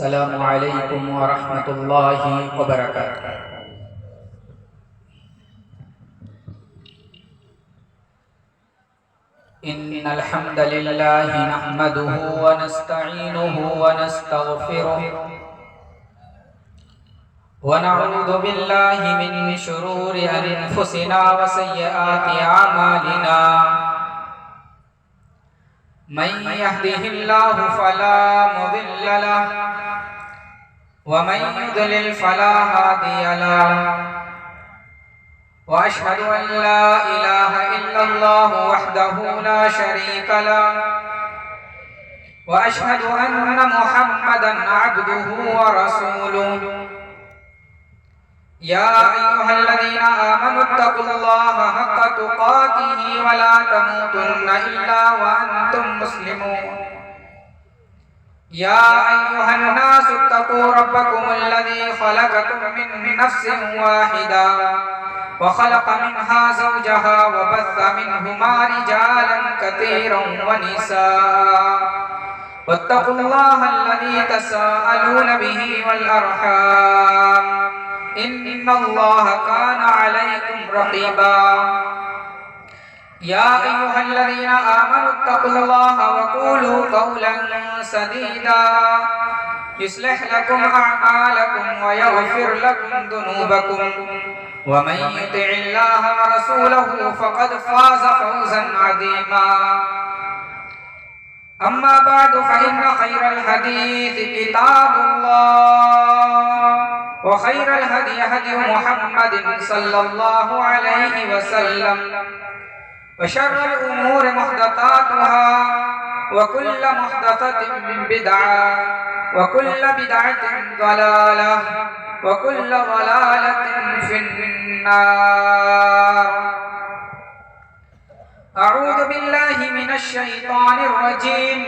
السلام علیکم ورحمۃ اللہ وبرکاتہ۔ ان الحمد للہ نحمده ونستعینه ونستغفره ونعوذ باللہ من شرور انفسنا وسیئات اعمالنا، من يهده الله فلا مضل له ومن يضلل فلا هادي له، واشهد ان لا اله الا الله وحده لا شريك له، واشهد ان محمدا عبده ورسوله۔ يا أيها الذين آمنوا اتقوا الله حق تقاته ولا تموتن إلا وأنتم مسلمون۔ يا أيها الناس اتقوا ربكم الذي خلقكم من نفس واحدة وخلق منها زوجها وبث منهما رجالا كثيرا ونساء، واتقوا الله الذي تساءلون به والأرحام ان اللہ کان علیکم رقیبا۔ یا ایھا الذین آمنوا اتقوا اللہ وقولوا قولا سدیدا یصلح لکم اعمالکم ویغفر لکم ذنوبکم ومن یطع اللہ ورسولہ فقد فاز فوزا عظیما۔ اما بعد فإن خیر الحدیث کتاب اللہ وخير الهدي هدي محمد صلى الله عليه وسلم، وشر الأمور محدثاتها وكل محدثة بدعة وكل بدعة ضلالة وكل ضلالة في النار۔ أعوذ بالله من الشيطان الرجيم،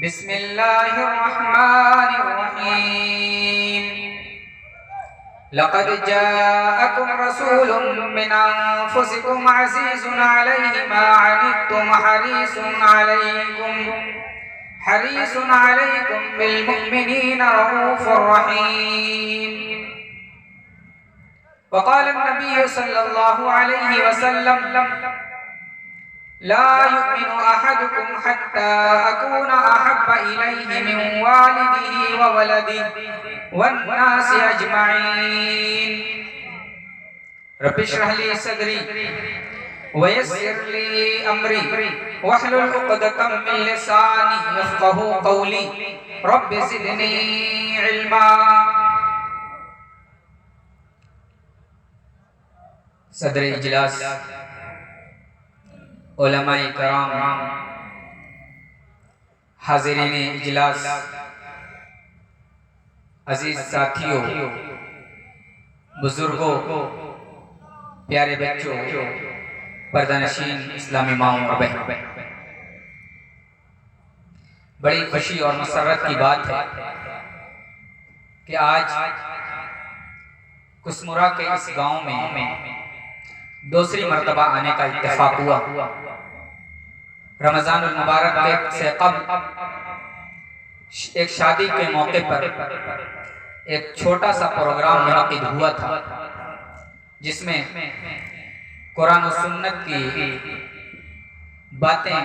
بسم الله الرحمن الرحيم۔ لقد جاءكم رسول من أنفسكم عزيز عليه ما عنتم حريص عليكم بالمؤمنين رؤوف رحيم۔ وقال النبي صلى الله عليه وسلم: لا يؤمن أحدكم حتى أكون أحب إليه من والده وولده والناس أجمعين۔ رب اشرح لي صدري ويسر لي أمري واحلل عقدة من لساني يفقهوا قولي رب زدني علما۔ صدر اجلاس، علماء کرام، حاضرین اجلاس، عزیز ساتھیوں، بزرگوں، پیارے بچوں، پردہ نشین اسلامی ماؤں اور بہنوں، بڑی خوشی اور مسرت کی بات ہے کہ آج کسمرا کے اس گاؤں میں دوسری مرتبہ آنے کا اتفاق ہوا۔ رمضان المبارک سے قبل ایک شادی کے موقع پر ایک چھوٹا سا پروگرام منعقد ہوا تھا جس میں قرآن و سنت کی باتیں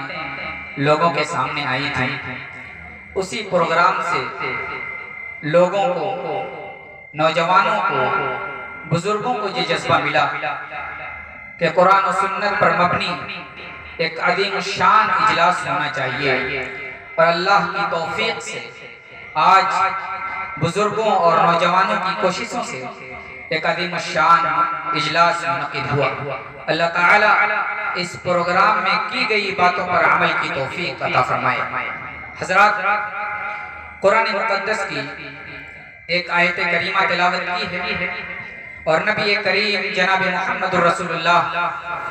لوگوں کے سامنے آئی تھیں۔ اسی پروگرام سے لوگوں کو، نوجوانوں کو، بزرگوں کو یہ جذبہ ملا کہ قرآن و سنت پر مبنی ایک عظیم الشان اجلاس ہونا چاہیے، اور اللہ کی توفیق سے آج بزرگوں اور نوجوانوں کی کوششوں سے ایک عظیم الشان اجلاس منعقد ہوا۔ اللہ تعالیٰ اس پروگرام میں کی گئی باتوں پر عمل کی توفیق عطا فرمائے۔ حضرات، قرآن مقدس کی ایک آیت کریمہ تلاوت کی ہے اور نبی کریم جناب محمد رسول اللہ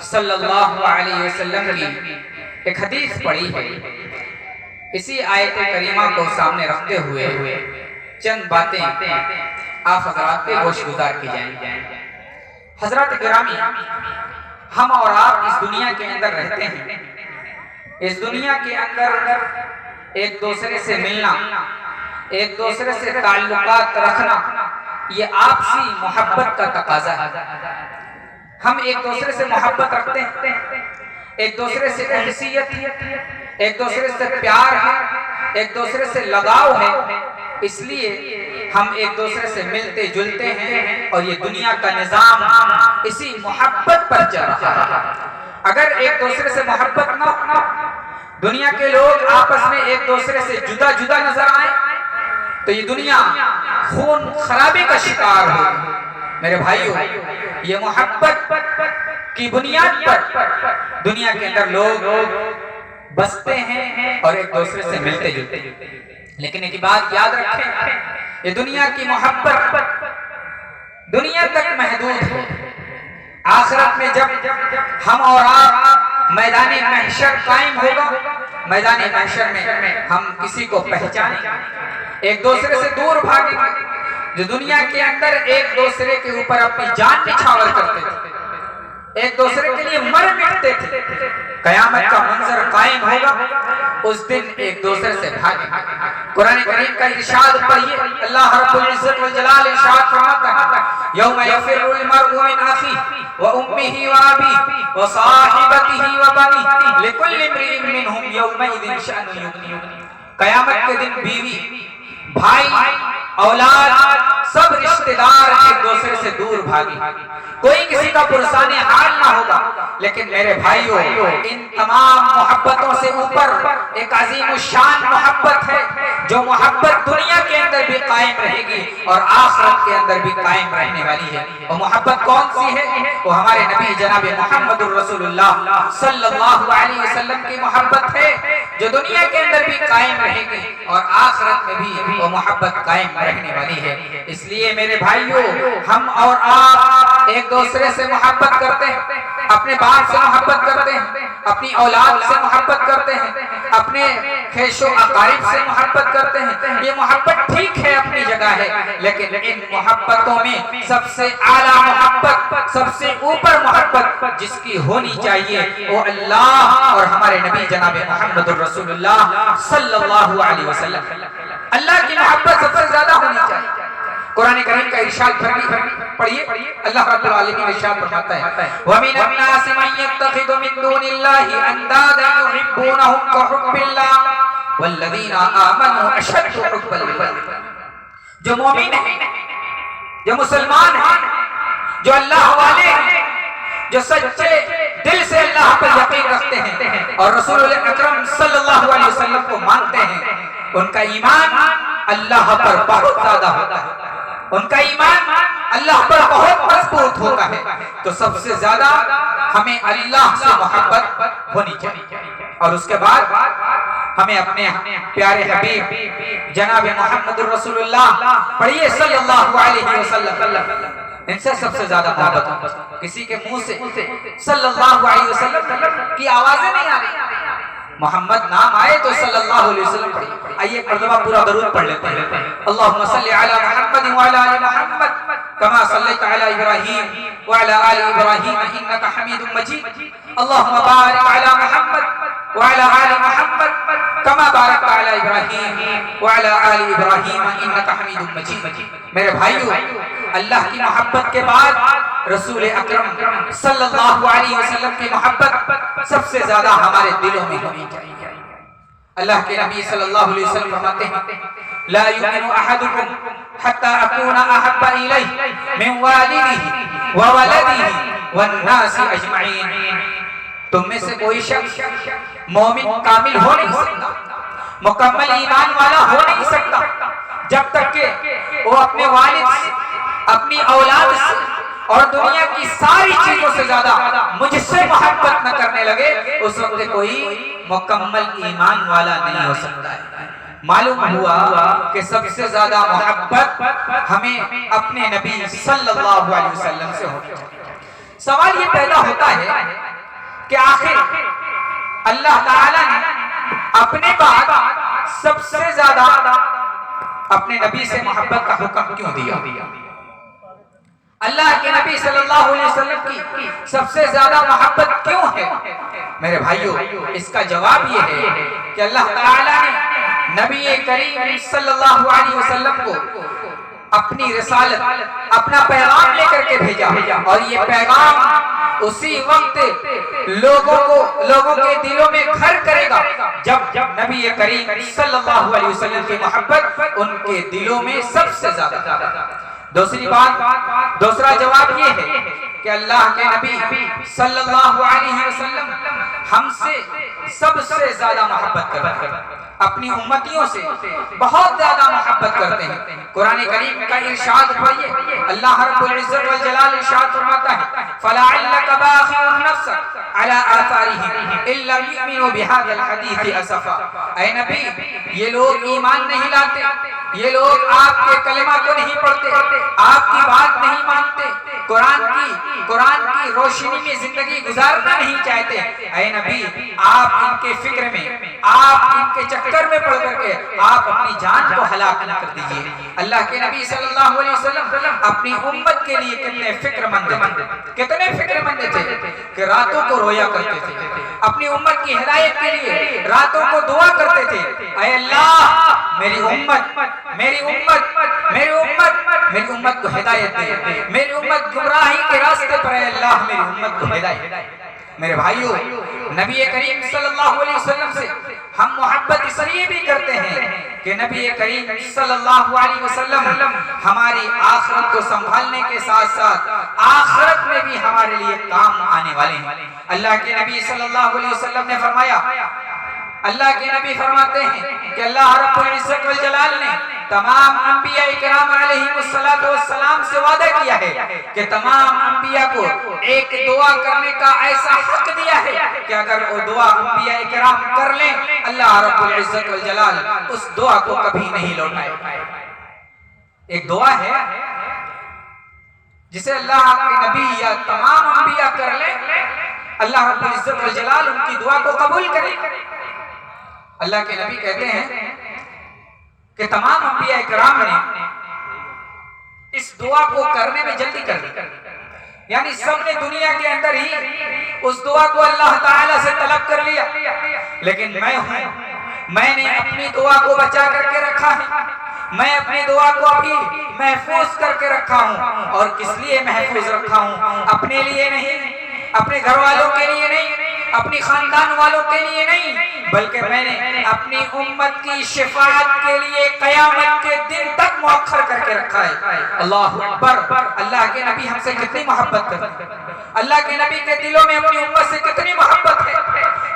صلی اللہ علیہ وسلم کی ایک حدیث پڑھی ہے۔ اسی آیت کریمہ کو سامنے رکھتے ہوئے چند باتیں آپ حضرات پہ گوش گزار کی جائیں۔ حضرات گرامی، ہم اور آپ اس دنیا کے اندر رہتے ہیں، اس دنیا کے اندر ایک دوسرے سے ملنا، ایک دوسرے سے تعلقات رکھنا یہ آپسی محبت کا تقاضا ہے۔ ہم ایک دوسرے سے محبت رکھتے ہیں، ایک دوسرے سے انسیت ہے، ایک دوسرے سے پیار ہے، ایک دوسرے سے لگاؤ ہے، اس لیے ہم ایک دوسرے سے ملتے جلتے ہیں اور یہ دنیا کا نظام اسی محبت پر چل رہا ہے۔ اگر ایک دوسرے سے محبت نہ ہو، دنیا کے لوگ آپس میں ایک دوسرے سے جدا جدا نظر آئیں تو یہ دنیا خون خرابے کا شکار ہوگی۔ میرے بھائیو، یہ محبت کی بنیاد پر دنیا کے اندر لوگ بستے ہیں اور ایک دوسرے سے ملتے جلتے ہیں۔ لیکن ایک بات یاد رکھیں، یہ دنیا کی محبت دنیا تک محدود ہے۔ آخرت میں جب ہم اور آپ میدان محشر قائم ہوگا، میدان محشر میں ہم کسی کو پہچانیں گے، ایک دوسرے سے دور بھاگیں گے۔ جو دنیا کے اندر ایک دوسرے کے اوپر اپنی جان نچھاور کرتے تھے، ایک دوسرے کے لیے مر مٹتے تھے، قیامت کا منظر قائم ہوگا، اس دن ایک دوسرے سے بھاگیں گے۔ قرآن کریم کا ارشاد پڑھیے، اللہ رب العزت والجلال ارشاد فرماتا ہے، یوم یفر المرء من اخیہ وامہ وابیہ وصاحبتہ وبنیہ لکل امرئ منہم یومئذ شأن یغنیہ۔ قیامت کے دن بیوی، بھائی، اولاد، سب رشتہ دار ایک دوسرے سے دور بھاگی، کوئی کسی کا پرسان حال نہ ہوگا۔ لیکن میرے بھائیو، ان تمام محبتوں سے اوپر ایک عظیم الشان محبت ہے، جو محبت دنیا کے اندر بھی قائم رہے گی اور آخرت کے اندر بھی قائم رہنے والی ہے۔ وہ محبت کون سی ہے؟ وہ ہمارے نبی جناب محمد الرسول اللہ صلی اللہ علیہ وسلم کی محبت ہے، جو دنیا کے اندر بھی قائم رہے گی اور آخرت میں بھی وہ محبت قائم رہنے والی ہے۔ اس لیے میرے بھائیو، ہم اور آپ ایک دوسرے سے محبت کرتے ہیں، اپنے باپ سے محبت کرتے ہیں، اپنی اولاد سے محبت کرتے ہیں، اپنے خیش و اقارب سے محبت کرتے ہیں۔ یہ محبت ٹھیک ہے، اپنی جگہ ہے، لیکن ان محبتوں میں سب سے اعلیٰ محبت، سب سے اوپر محبت جس کی ہونی چاہیے وہ اللہ اور ہمارے نبی جناب محمد الرسول اللہ صلی اللہ علیہ وسلم۔ اللہ کی محبت سب سے زیادہ ہونی چاہیے۔ قرآن کریم کا ارشاد پڑھیے، اللہ رب العالمین ارشاد فرماتا ہے، وَمِنَ النَّاسِ مَن يَتَّخِذُ مِن دُونِ اللَّهِ أَندَادًا يُحِبُّونَهُمْ كَحُبِّ اللَّهِ وَالَّذِينَ آمَنُوا أَشَدُّ حُبًّا لِلَّهِ۔ جو مومن ہیں، جو مسلمان ہیں، جو اللہ والے ہیں، جو سچے دل سے اللہ پر یقین رکھتے ہیں اور رسول اکرم صلی اللہ علیہ وسلم کو مانتے ہیں، ان کا ایمان اللہ پر بہت زیادہ ہوتا ہے، ان کا ایمان اللہ پر بہت مضبوط ہوتا ہے۔ تو سب سے زیادہ ہمیں اللہ سے محبت ہونی چاہیے، اور اس کے بعد ہمیں اپنے پیارے حبیب جناب محمد الرسول اللہ پڑھیے صلی اللہ علیہ وسلم، ان سے سب سے زیادہ محبت ہو۔ کسی کے منہ سے صلی اللہ علیہ وسلم کی آوازیں نہیں آ رہی، محمد نام آئے تو صلی اللہ علیہ وسلم پڑھیے۔ آئیے ایک مرتبہ پورا درود پڑھ لیتے ہیں، اللہم صلی علی محمد وعلی آل محمد کما صلیت علی ابراہیم وعلی آل ابراہیم انکا حمید مجید، اللہم بارک علی محمد وعلی آل محمد کما بارکت علی ابراہیم وعلی آل ابراہیم انکا حمید مجید۔ میرے بھائیو، اللہ کی محبت کے بعد رسول اکرم صلی اللہ علیہ وسلم کی محبت سب سے زیادہ ہمارے دلوں میں ہونی چاہیے۔ اللہ کے نبی صلی اللہ علیہ وسلم فرماتے ہیں، لا یؤمن احدکم حتی اکون احب الیہ من والدہ وولدہ والناس اجمعین۔ تم میں سے کوئی شخص مومن کامل ہو نہیں سکتا، مکمل ایمان والا ہو نہیں سکتا جب تک کہ وہ اپنے والد سے، اپنی اولاد سے اور دنیا کی ساری چیزوں سے زیادہ مجھ سے محبت نہ کرنے لگے، اس وقت کوئی مکمل ایمان والا نہیں ہو سکتا ہے۔ معلوم ہوا کہ سب سے زیادہ محبت ہمیں اپنے نبی صلی اللہ علیہ وسلم سے ہوتی ہے۔ سوال یہ پیدا ہوتا ہے کہ آخر اللہ تعالیٰ نے اپنے بعد سب سے زیادہ اپنے نبی سے محبت کا حکم کیوں دیا؟ اللہ کے نبی صلی اللہ علیہ وسلم کی سب سے زیادہ محبت کیوں ہے؟ میرے بھائیو، اس کا جواب یہ ہے کہ اللہ تعالیٰ نے نبی کریم صلی اللہ علیہ وسلم کو اپنی رسالت، اپنا پیغام لے کر کے بھیجا، اور یہ پیغام اسی وقت لوگوں کے دلوں میں گھر کرے گا جب نبی کریم صلی اللہ علیہ وسلم کی محبت ان کے دلوں میں سب سے زیادہ۔ دوسری بات، دوسرا جواب یہ ہے کہ اللہ کے نبی صلی اللہ علیہ وسلم ہم سے سب سے زیادہ محبت کرتے ہیں، اپنی امتیوں سے بہت زیادہ محبت کرتے ہیں۔ قرآن کریم کا ارشاد پڑھیے، اللہ رب العزت والجلال ارشاد فرماتا ہے فَلَعَلَّكَ بَاخِعٌ نَفْسَكَ عَلَىٰ آثَارِهِمْ إِن لَّمْ يُؤْمِنُوا بِهَٰذَا الْحَدِيثِ أَسَفًا۔ اے نبی، یہ لوگ ایمان نہیں لاتے، یہ لوگ آپ کے کلمہ کو نہیں پڑھتے، آپ کی بات نہیں مانتے، قرآن کی روشنی میں زندگی گزارنا نہیں چاہتے۔ اے نبی، آپ ان کے فکر میں، آپ ان کے چکر میں پڑ کر کے آپ اپنی جان کو ہلاک نہ کر دیجئے۔ اللہ کے نبی صلی اللہ علیہ وسلم اپنی امت کے لیے کتنے فکر مند تھے کہ راتوں کو رویا کرتے تھے، اپنی امت کی ہدایت کے لیے راتوں کو دعا کرتے تھے، اے اللہ میری امت کو ہدایت دے، میری امت گمراہی کے راستے پر، اے اللہ میری امت کو ہدایت دے۔ میرے بھائیو، نبی کریم صلی اللہ علیہ وسلم سے ہم محبت اس لیے بھی کرتے ہیں کہ نبی کریم صلی اللہ علیہ وسلم ہماری آخرت کو سنبھالنے کے ساتھ ساتھ آخرت میں بھی ہمارے لیے کام آنے والے ہیں۔ اللہ کے نبی صلی اللہ علیہ وسلم نے فرمایا، اللہ کے نبی فرماتے ہیں کہ اللہ رب العزت والجلال نے تمام انبیاء کرام علیہم السلام سے وعدہ کیا ہے کہ تمام انبیاء کو ایک دعا کرنے کا ایسا حق دیا ہے کہ اگر وہ دعا انبیاء کرام کر لیں، اللہ رب العزت والجلال اس دعا کو کبھی نہیں لوٹائے۔ ایک دعا ہے جسے اللہ کے نبی یا تمام انبیاء کر لیں، اللہ رب العزت والجلال ان کی دعا کو قبول کرے۔ اللہ کے نبی کہتے ہیں کہ تمام انبیاء کرام نے اس دعا کو کرنے میں جلدی کر دی، یعنی سب نے دنیا کے اندر ہی اس دعا کو اللہ تعالیٰ سے طلب کر لیا، لیکن میں نے اپنی دعا کو بچا کر کے رکھا ہے، میں اپنی دعا کو ابھی محفوظ کر کے رکھا ہوں۔ اور کس لیے محفوظ رکھا ہوں؟ اپنے لیے نہیں، اپنے گھر والوں کے لیے نہیں، اپنی خاندان والوں کے لیے نہیں، بلکہ میں نے اپنی امت کی شفاعت کے لیے قیامت کے دن تک مؤخر کر کے رکھا ہے۔ اللہ اکبر! اللہ کے نبی ہم سے کتنی محبت کرتے ہیں، اللہ کے نبی کے دلوں میں اپنی امت سے کتنی محبت ہے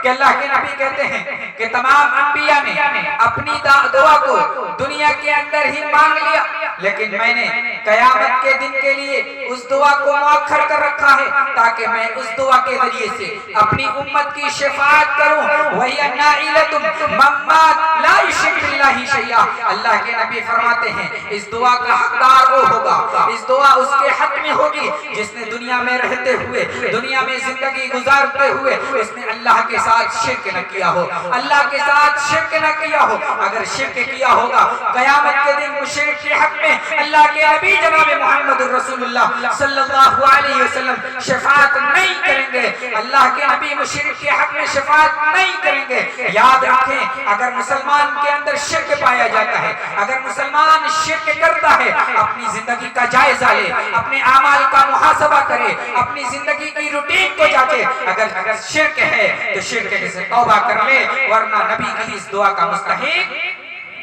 کہ اللہ کے نبی کہتے ہیں کہ تمام انبیاء نے اپنی دعا کو دنیا کے اندر ہی مانگ لیا، لیکن میں نے قیامت کے دن کے لیے اس دعا کو مؤخر کر رکھا ہے تاکہ میں اس دعا کے ذریعے سے اپنی امت کی شفاعت کروں۔ وَهِيَ نَائِلَةٌ مَّمَّاتْ لَا يُشْرِكُ بِاللَّهِ شَيْئًا۔ اللہ کے نبی فرماتے ہیں اس دعا کا حقدار وہ ہوگا، اس دعا اس کے حق میں ہوگی جس نے دنیا میں رہتے ہوئے، دنیا میں زندگی گزارتے ہوئے اس نے اللہ کے ساتھ شرک نہ کیا ہو، اللہ کے ساتھ شرک نہ کیا ہو۔ اگر شرک کیا ہوگا قیامت کے دن مشرک کے حق میں اللہ کے نبی جناب محمد رسول اللہ صلی اللہ علیہ وسلم شفاعت نہیں کریں گے، اللہ کے نبی مشرک کے حق میں شفاعت نہیں کریں گے۔ یاد رکھیں، اگر مسلمان کے اندر شرک پایا جاتا ہے، اگر مسلمان شرک کرتا ہے، اپنی زندگی کا جائزہ لے، اپنے اعمال کا محاسبہ کرے، اپنی زندگی کی روٹین کو جانچے۔ اگر شرک ہے تو شرک سے توبہ کر لے، ورنہ نبی کی اس دعا کا مستحق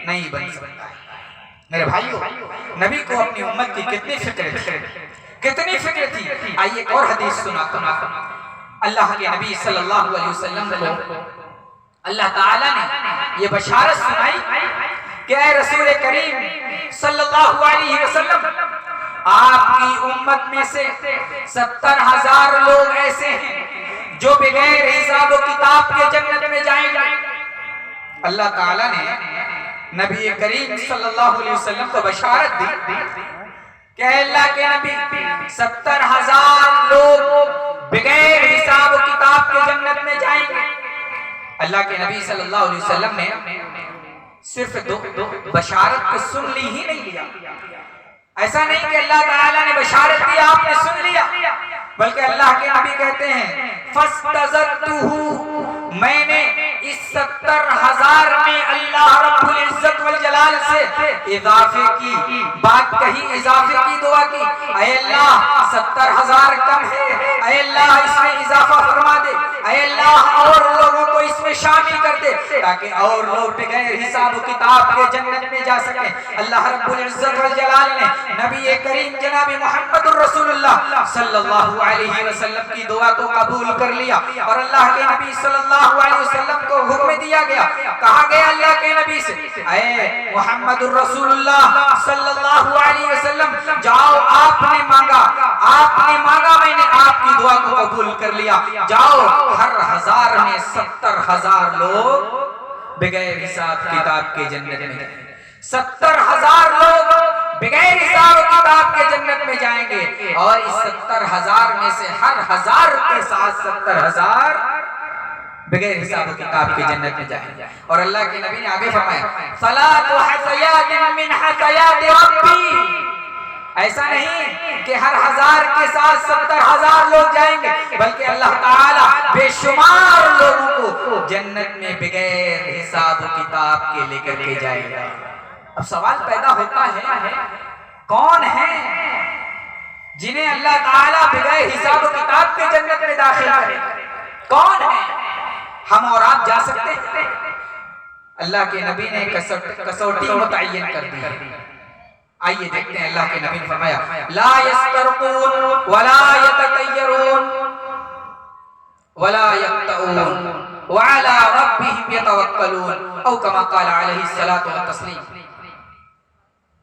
نہیں بن سکتا ہے۔ میرے بھائیو، نبی کو اپنی امت کی کتنی فکر تھی۔ آئیے ایک اور حدیث سناتا ہوں۔ اللہ کے نبی صلی اللہ علیہ وسلم کو اللہ تعالیٰ نے یہ بشارت سنائی کہ اے رسول کریم صلی اللہ علیہ وسلم، آپ کی امت میں سے 70,000 لوگ ایسے ہیں جو بغیر حساب و کتاب کے جنت میں جائیں گے۔ اللہ تعالیٰ نے نبی کریم صلی اللہ علیہ وسلم کو بشارت دی کہ اللہ کے نبی 70,000 لوگ بغیر حساب و کتاب کے جنت میں جائیں گے۔ اللہ کے نبی صلی اللہ علیہ وسلم نے صرف بشارت کو سن لی ہی نہیں لیا، ایسا نہیں کہ اللہ تعالیٰ نے بشارت دی آپ نے سن لیا، بلکہ اللہ کے نبی کہتے ہیں فَاسْتَزَدْتُهُ میں نے اس 70,000 میں اللہ رب العزت والجلال سے اضافے کی بات کہی، اضافے کی دعا کی، اے اللہ 70,000 کم ہے، اے اللہ اس میں اضافہ فرما دے، اے اللہ اور لوگوں کو اس میں شامل کر دے تاکہ اور لوگ بغیر حساب و کتاب کے جنت میں جا سکیں۔ اللہ رب العزت والجلال نے نبی کریم جناب محمد الرسول اللہ صلی اللہ علیہ وسلم کی دعا کو قبول کر لیا، اور اللہ کے نبی صلی اللہ علیہ وسلم کو حکم دیا گیا، کہا گیا اللہ کے نبی سے، اے محمد الرسول اللہ صلی اللہ علیہ وسلم جاؤ، آپ نے مانگا، میں نے آپ کی دعا کو قبول کر لیا، جاؤ ہر 1000 میں 70,000 لوگ بغیر حساب کتاب کے جنت میں جائیں گے، 70,000 لوگ بغیر حساب کتاب کے جنت میں جائیں گے، اور اس 70,000 میں سے ہر 1000 کے ساتھ 70,000 بغیر حساب کتاب کے جنت میں جائیں گے۔ اور اللہ کے نبی نے آگے فرمایا صلاۃ حسیات من حسیات ربی، ایسا نہیں کہ ہر 1000 کے ساتھ 70,000 لوگ جائیں گے، بلکہ اللہ تعالیٰ بے شمار لوگوں کو جنت میں بغیر حساب کتاب کے لے کر کے جائے گا۔ اب سوال پیدا ہوتا ہے کون ہیں جنہیں اللہ تعالیٰ بغیر حساب و کتاب کے جنت میں داخل کرے؟ کون ہیں؟ ہم اور آپ جا سکتے ہیں؟ اللہ کے نبی نے کسوٹی متعین کر دی ہے، آئیے دیکھتے ہیں۔ اللہ کے نبی نے فرمایا لا یسترقون ولا یتطیرون ولا یقطعون وعلی ربہم یتوکلون، او کما قال علیہ الصلاۃ والتسلیم۔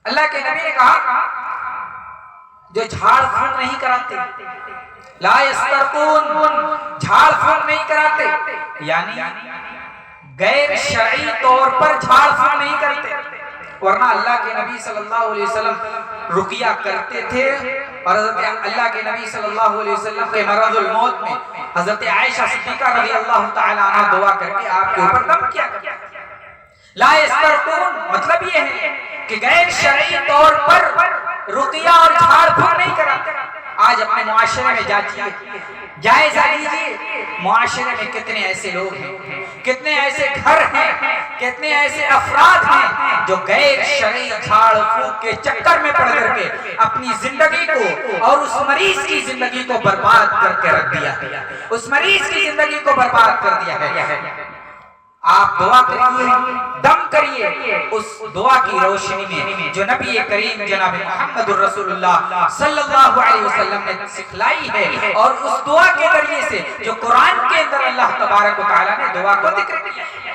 اللہ کے نبی نے کہا جو جھاڑ پھونک نہیں کراتے، لا یسترقون، جھاڑ پھونک نہیں کراتے، یعنی غیر شرعی طور پر جھاڑ پھونک نہیں کرتے، ورنہ اللہ کے نبی صلی اللہ علیہ وسلم رقیہ کرتے تھے، اور حضرت اللہ کے نبی صلی اللہ علیہ وسلم کے مرض الموت میں حضرت عائشہ صدیقہ رضی اللہ تعالی عنہ دعا کر کے آپ کے اوپر دم کیا کرتے تھے۔ لا یسترقون مطلب یہ ہے کہ غیر شرعی طور پر رقیہ اور جھاڑ پھونک نہیں کراتے۔ آج اپنے معاشرے میں جائزہ لیجیے، معاشرے میں کتنے ایسے لوگ ہیں، کتنے ایسے گھر ہیں، کتنے ایسے افراد ہیں جو غیر شرعی جھاڑ پھونک کے چکر میں پڑ کر کے اپنی زندگی کو اور اس مریض کی زندگی کو برباد کر کے رکھ دیا ہے، اس مریض کی زندگی کو برباد کر دیا ہے۔ آپ دعا کریے، دم کریے اس دعا کی روشنی میں جو نبی کریم جناب محمد الرسول اللہ صلی اللہ علیہ وسلم نے سکھلائی ہے، اور اس دعا کے ذریعے سے جو قرآن کے اندر اللہ تبارک و تعالیٰ نے دعا کو ذکر کیا ہے۔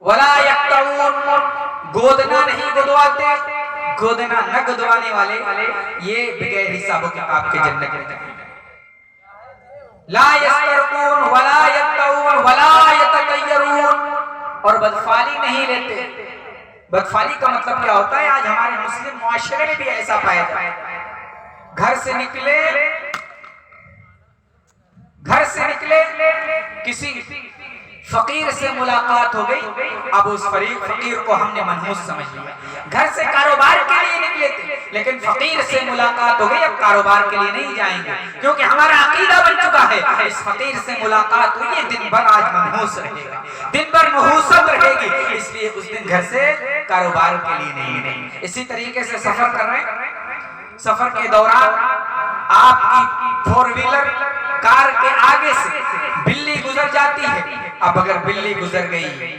ولا یقطعون، گودنا نہیں گدواتے، گودنا نہ گدوانے والے یہ بغیر حساب و کتاب کے جنت میں جائیں گے۔ لا یسترقون ولا یقطعون ولا یتطیرون، اور بدفعلی نہیں لیتے۔ بدفعلی کا مطلب کیا ہوتا ہے؟ آج ہمارے مسلم معاشرے میں بھی ایسا پایا جاتا ہے، گھر سے نکلے کسی فقیر سے ملاقات ہو گئی، اب اس فقیر کو ہم نے منحوس سمجھ لیا۔ گھر سے کاروبار کے لیے نکلے تھے، لیکن فقیر سے ملاقات ہو گئی، اب کاروبار کے لیے نہیں جائیں گے، کیونکہ ہمارا عقیدہ بن چکا ہے اس فقیر سے ملاقات ہوئی ہے، دن بھر آج منحوس رہے گا، دن بھر نحوست رہے گی، اس لیے اس دن گھر سے کاروبار کے لیے نہیں۔ اسی طریقے سے سفر کر رہے ہیں، سفر کے دوران آپ کی 4 ویلر کار کے آگے سے بلی گزر جاتی ہے، اب اگر بلی گزر گئی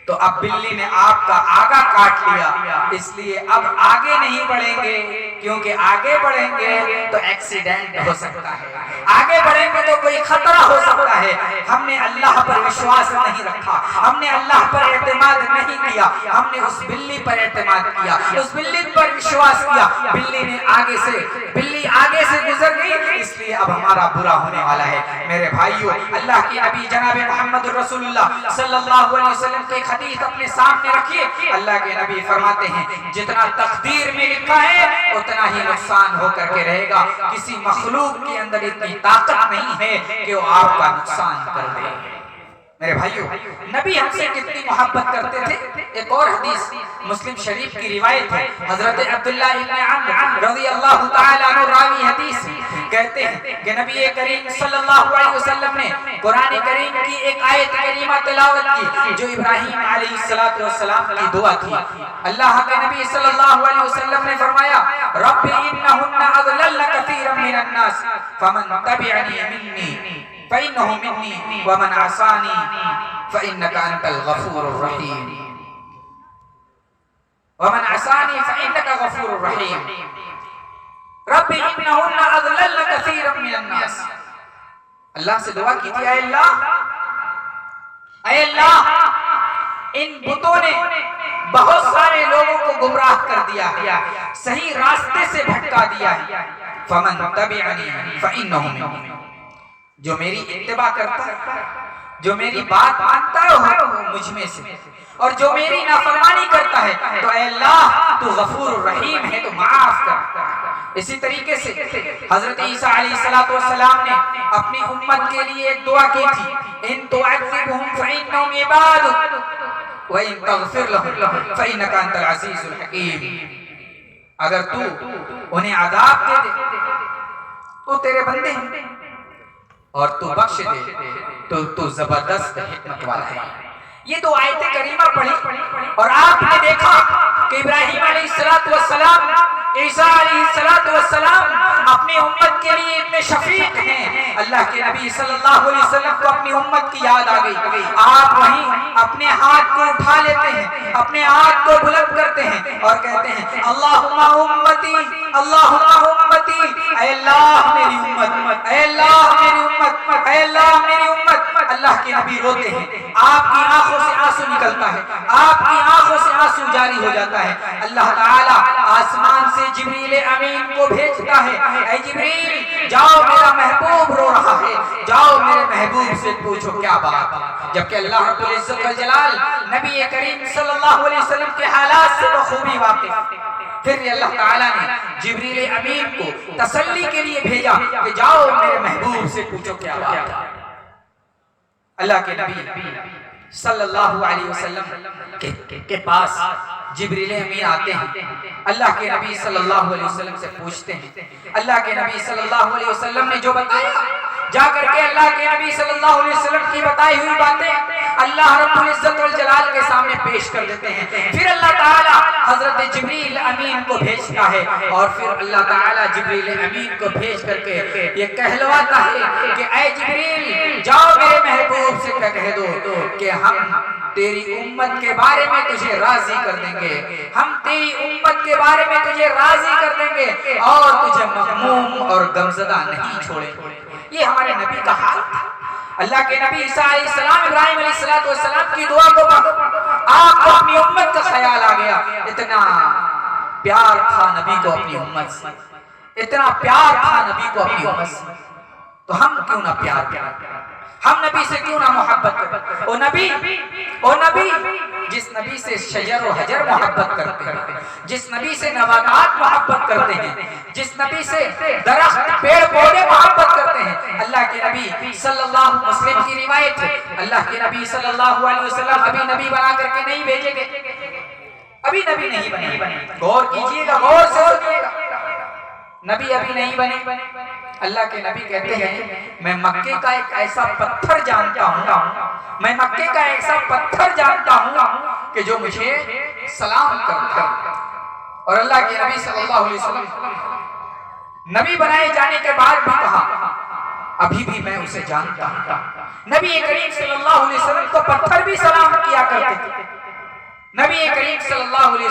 تو اب بلی نے آپ کا آگا کاٹ لیا، اس لیے اب آگے نہیں بڑھیں گے، کیونکہ آگے بڑھیں گے تو ایکسیڈنٹ ہو سکتا ہے، آگے بڑھیں گے تو کوئی خطرہ ہو سکتا ہے۔ ہم نے اللہ پر وشواس نہیں رکھا، ہم نے اللہ پر اعتماد نہیں کیا، ہم نے اس بلی پر اعتماد کیا، اس بلی پر وشواس کیا، بلی آگے سے گزر گئی، اس لیے اب ہمارا برا ہونے والا ہے۔ میرے بھائیو، اللہ کی نبی جناب محمد الرسول اللہ صلی اللہ علیہ وسلم کی حدیث اپنے سامنے رکھیے۔ اللہ کے نبی فرماتے ہیں جتنا تقدیر میں لکھا ہے اتنا ہی نقصان ہو کر کے رہے گا، کسی مخلوق کے اندر اتنی طاقت نہیں ہے کہ وہ آپ کا نقصان کر دے۔ میرے بھائیو، نبی ہم سے کتنی محبت کرتے تھے. ایک اور حدیث مسلم شریف کی روایت ہے، حضرت عبداللہ ابن عمرو رضی اللہ تعالی عنہ راوی حدیث کہتے ہیں کہ نبی کریم صلی اللہ علیہ وسلم نے قرآن کریم کی ایک آیت کریمہ تلاوت کی جو ابراہیم علیہ السلام کی دعا تھی. اللہ کے نبی صلی اللہ علیہ وسلم نے فرمایا رب انہن اضللن کثیرا من الناس فمن تبعنی منی فإنه مني ومن عصاني فإنك أنت الغفور الرحيم ومن عصاني فإنك غفور رحيم رب إنهن أضللن كثيرا من الناس. اللہ سے دعا کی تھی، اے اللہ ان بتوں نے بہت سارے لوگوں کو گمراہ کر دیا ہے، صحیح راستے سے بھٹکا دیا ہے. فمن تبعنی فإنه مني، جو میری اتباع کرتا ہے، جو میری بات مانتا ہے وہ مجھ میں سے، اور جو میری نافرمانی کرتا ہے تو اے اللہ تو غفور الرحیم ہے، تو معاف کرتا ہے. اسی طریقے سے حضرت عیسیٰ علیہ السلام نے اپنی امت کے لیے ایک دعا کی تھی، ان تعذبهم فإنهم عبادك وإن تغفر لهم فإنك أنت العزيز الحكيم. اگر تو انہیں عذاب دے دے تو تیرے بندے ہیں، اور تو بخش دے تو زبردست حکمت والا ہے. یہ دو آیت کریمہ پڑھی اور آپ نے دیکھا کہ ابراہیم علیہ السلام، عیسیٰ علیہ السلام اپنی امت کے لیے اتنے شفیق ہیں. اللہ کے نبی صلی اللہ علیہ وسلم کو اپنی امت کی یاد آ گئی. آپ وہیں اپنے ہاتھ کو اٹھا لیتے ہیں، اپنے ہاتھ کو بلند کرتے ہیں اور کہتے ہیں اللہم امتی اللہم امتی، اے اللہ میری امت، اے اللہ میری امت، اے اللہ میری امت. اللہ کے نبی روتے ہیں، آپ کی آنکھوں سے آنسو نکلتا ہے، آپ کی آنکھوں سے آنسو جاری ہو جاتا ہے. اللہ تعالیٰ آسمان سے جبریل امین کو بھیجتا ہے، اے جبریل جاؤ میرا محبوب رو رہا ہے، جاؤ میرے محبوب سے پوچھو کیا بات. جبکہ اللہ رب العزت والجلال نبی کریم صلی اللہ علیہ وسلم کے حالات سے بخوبی واقف. پھر اللہ تعالیٰ نے جبریل امین کو تسلی کے لیے بھیجا کہ جاؤ میرے محبوب سے پوچھو کیا بات. اللہ کے نبی صلی اللہ علیہ وسلم کے پاس جبریل امین آتے ہیں، اللہ کے نبی صلی اللہ علیہ وسلم سے پوچھتے ہیں. اللہ کے نبی صلی اللہ علیہ وسلم نے جو بتایا، جا کر کے اللہ کے نبی صلی اللہ علیہ وسلم کی بتائی ہوئی باتیں اللہ رب العزت والجلال کے سامنے پیش کر دیتے ہیں. پھر اللہ تعالیٰ حضرت جبریل امین کو بھیجتا ہے اور پھر اللہ تعالیٰ جبریل امین کو بھیج کر کے یہ کہلواتا ہے کہ اے جبریل جاؤ میرے محبوب سے کہہ دو کہ ہم تیری امت کے بارے میں تجھے راضی کر دیں گے، ہم تیری امت کے بارے میں تجھے راضی کر دیں گے اور تجھے مغموم اور غمزدہ نہیں چھوڑیں گے. یہ ہمارے نبی کا حال تھا. اللہ کے نبی عیسیٰ علیہ السلام ابراہیم علیہ السلام کی دعا کو آپ کو اپنی امت کا خیال آ گیا. اتنا پیار تھا نبی کو اپنی امت سے، اتنا پیار تھا نبی کو اپنی امت سے. تو ہم کیوں نہ پیار کریں، ہم نبی سے کیوں نہ محبت کریں. او نبی جس نبی سے شجر و حجر محبت کرتے ہیں، جس نبی سے نباتات محبت کرتے ہیں، جس نبی سے درخت پیڑ پودے محبت کرتے ہیں. اللہ کے نبی صلی اللہ مسلم کی روایت ہے، اللہ کے نبی صلی اللہ علیہ وسلم ابھی نبی بنا کر کے نہیں بھیجے گئے، ابھی نبی نہیں بنے. غور کیجئے گا، غور سے سنیے گا، نبی ابھی نہیں بنے. اللہ کے نبی کہتے ہیں میں مکے کا ایک ایسا پتھر جانتا ہوں، میں مکے کا ایسا پتھر جانتا ہوں کہ جو مجھے سلام کرتا ہے. اور اللہ کے نبی صلی اللہ علیہ وسلم نبی بنائے جانے کے بعد بھی کہا ابھی بھی میں اسے جانتا ہوں. نبی کریم صلی اللہ علیہ وسلم کو پتھر بھی سلام کیا کرتے تھے. نبی کریم صلی اللہ علیہ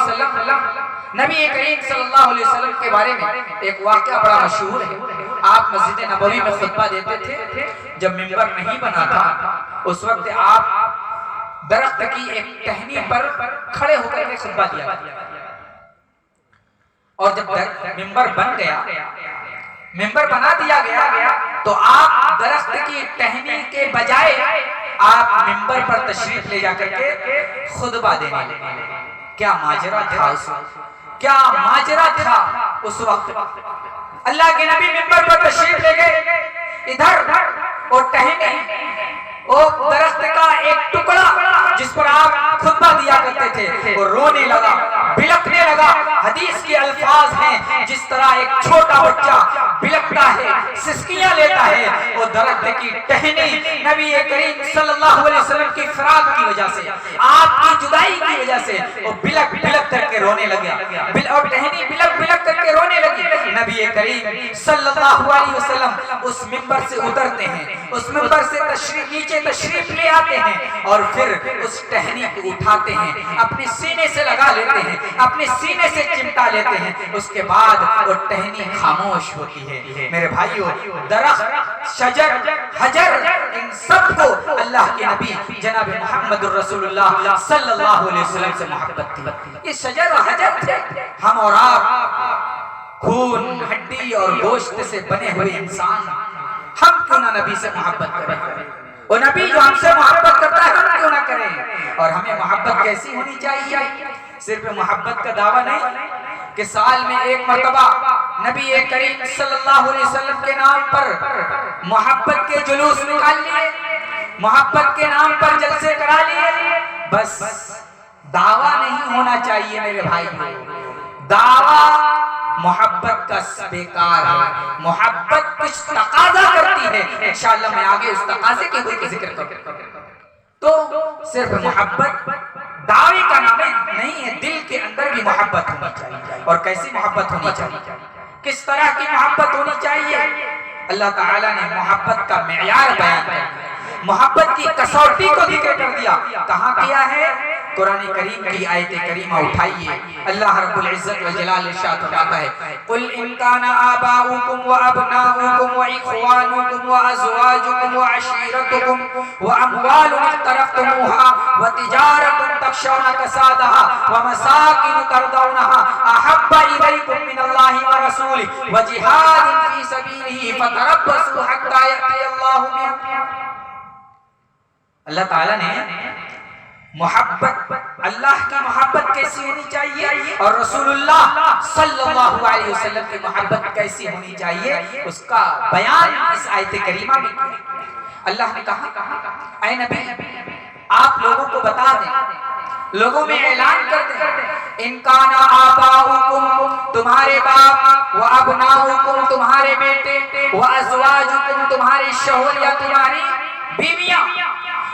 وسلم کے بارے میں ایک واقعہ بڑا مشہور ہے. آپ مسجد نبوی میں خطبہ دیتے تھے، جب ممبر نہیں بنا تھا اس وقت آپ درخت کی ایک ٹہنی پر کھڑے ہو کر کے خطبہ دیا. اور جب ممبر بن گیا، ممبر بنا دیا گیا تو آپ درخت کی ٹہنی کے بجائے آپ ممبر پر تشریف لے جا کر کے خطبہ دینے لگے. کیا ماجرا تھا اس وقت، کیا ماجرا تھا اس وقت. اللہ کے نبی ممبر پر تشریف لے گئے، ادھر اور ٹہنی وہ درخت کا ایک ٹکڑا جس پر آپ خطبہ دیا کرتے تھے وہ رونے لگا، بلکنے لگا۔ حدیث کے الفاظ ہیں جس طرح ایک چھوٹا بچہ بلکتا ہے، سسکیاں لیتا ہے، وہ درخت کی ٹہنی نبی کریم صلی اللہ علیہ وسلم کی فراق کی وجہ سے، آپ کی جدائی کی وجہ سے وہ بلک بلک کر کے رونے لگا، اور ٹہنی بلک بلک کر کے رونے لگی۔ نبی کریم صلی اللہ علیہ وسلم اس منبر سے اترتے ہیں، اس منبر سے نیچے تشریف لے آتے ہیں اور پھر اس ٹہنی کو اٹھاتے ہیں، اپنے سینے سے لگا لیتے ہیں، اپنے سینے سے چمٹا لیتے ہیں۔ اس کے بعد وہ ٹہنی خاموش ہوتی ہے۔ میرے بھائیو، درخت، شجر، حجر، ان سب کو اللہ کے نبی جناب محمد رسول اللہ صلی اللہ علیہ وسلم سے محبت تھی۔ یہ شجر و حجر تھے۔ ہم اور آپ خون، ہڈی اور گوشت سے بنے ہوئے انسان، ہم کیوں نہ نبی سے محبت کریں؟ وہ نبی جو ہم سے محبت کرتا ہے ہم کیوں نہ کریں؟ اور ہمیں محبت کیسی ہونی چاہیے؟ صرف محبت کا دعویٰ نہیں کہ سال میں ایک مرتبہ نبی کریم صلی اللہ علیہ وسلم کے نام پر محبت کے جلوس نکال لیے، محبت کے نام پر جلسے کرا لیے، بس دعویٰ نہیں ہونا چاہیے میرے بھائی۔ دعویٰ محبت کا بیکار ہے، محبت کچھ تقاضا کرتی ہے، انشاءاللہ میں آگے اس تقاضے کے کوئی ذکر کروں۔ تو صرف محبت دعوے کا نام نہیں ہے، دل کے اندر بھی محبت ہونی چاہیے۔ اور کیسی محبت ہونی چاہیے؟ کس طرح کی محبت ہونی چاہیے؟ اللہ تعالیٰ نے محبت کا معیار بیان کیا، محبت کی کسوٹی کو ذکر کر دیا۔ کہاں کیا ہے؟ قرآن کریم کی آیت کریمہ اٹھائیے، اللہ رب العزت والجلال ارشاد فرماتا ہے، قل ان کان آباؤکم وابناؤکم واخوانکم وازواجکم وعشیرتکم واموال اقترفتموها وتجارة تخشون کسادها ومساکن ترضونها احب الیکم من اللہ ورسولہ وجہاد فی سبیلہ فتربصوا حتی یأتی اللہ بامرہ۔ اللہ تعالیٰ نے محبت، اللہ کی محبت کیسی ہونی چاہیے اور رسول اللہ صلی اللہ علیہ وسلم کی محبت کیسی ہونی چاہیے، اس کا بیان اس آیت کریمہ میں کیا۔ اللہ نے کہا، اے نبی آپ لوگوں کو بتا دیں، لوگوں میں اعلان کر دیں، ان کان آباؤکم تمہارے باپ، وابناؤکم تمہارے بیٹے، وازواجکم تمہارے شوہر یا تمہاری بیویاں،